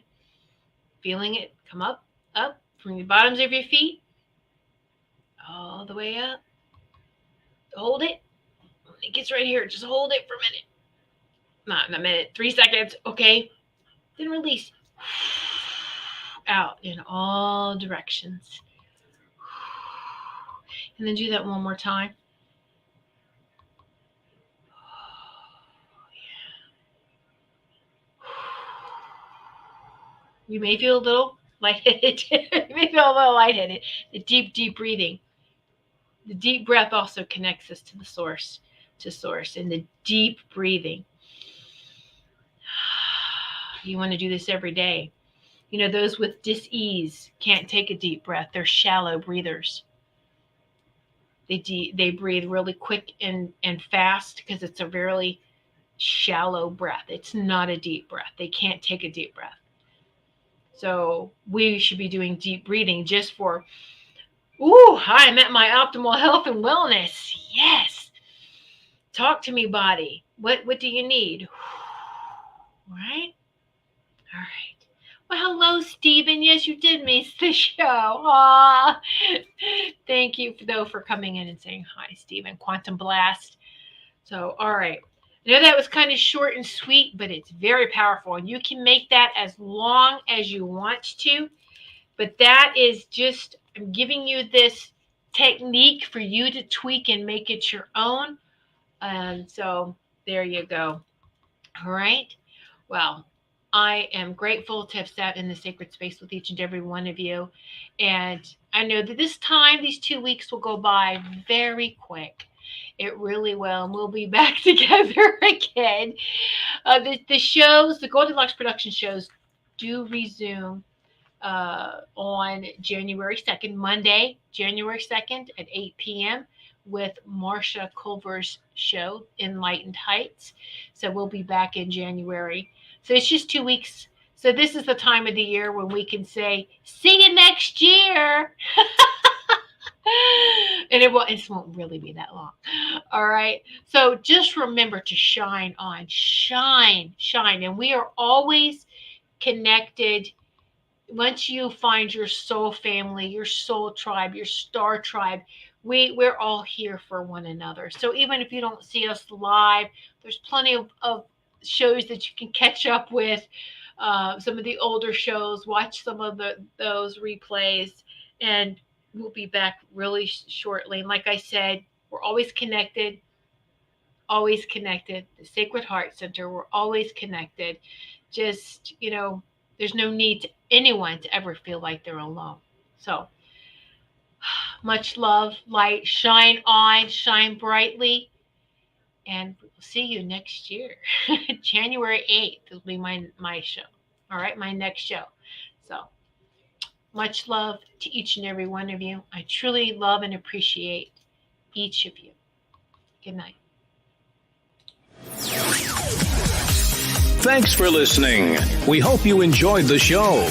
feeling it come up from the bottoms of your feet, all the way up. Hold it. It gets right here. Just hold it for a minute. Not in a minute. 3 seconds. Okay. Then release. Out in all directions. And then do that one more time. You may feel a little lightheaded. You may feel a little lightheaded. The deep breathing. The deep breath also connects us to the source, and the deep breathing. You want to do this every day. You know, those with dis-ease can't take a deep breath. They're shallow breathers. They breathe really quick and fast because it's a very shallow breath. It's not a deep breath. They can't take a deep breath. So we should be doing deep breathing just for, I'm at my optimal health and wellness. Yes. Talk to me, body. What do you need? Right? All right. Well, hello, Stephen. Yes, you did miss the show. Aw. Thank you, though, for coming in and saying hi, Stephen. Quantum Blast. So, all right. I know that was kind of short and sweet, but it's very powerful. And you can make that as long as you want to. But that is just, I'm giving you this technique for you to tweak and make it your own. And so there you go. All right. Well, I am grateful to have sat in the sacred space with each and every one of you. And I know that this time, these 2 weeks will go by very quick. It really will. And we'll be back together again. The shows, the Goldylocks production shows, do resume on January 2nd, Monday, January 2nd at 8 p.m. with Marsha Culver's show, Enlightened Heights. So we'll be back in January. So it's just 2 weeks. So this is the time of the year when we can say, see you next year. And it won't really be that long. All right. So just remember to shine on. Shine. And we are always connected. Once you find your soul family, your soul tribe, your star tribe, we're all here for one another. So even if you don't see us live, there's plenty of shows that you can catch up with. Some of the older shows, watch some of those replays, and we'll be back really shortly. And like I said, we're always connected. The Sacred Heart Center, we're always connected. just, there's no need to anyone to ever feel like they're alone. So much love, light, shine on, shine brightly, and we'll see you next year. January 8th will be my show. All right, my next show. So much love to each and every one of you. I truly love and appreciate each of you. Good night. Thanks for listening. We hope you enjoyed the show.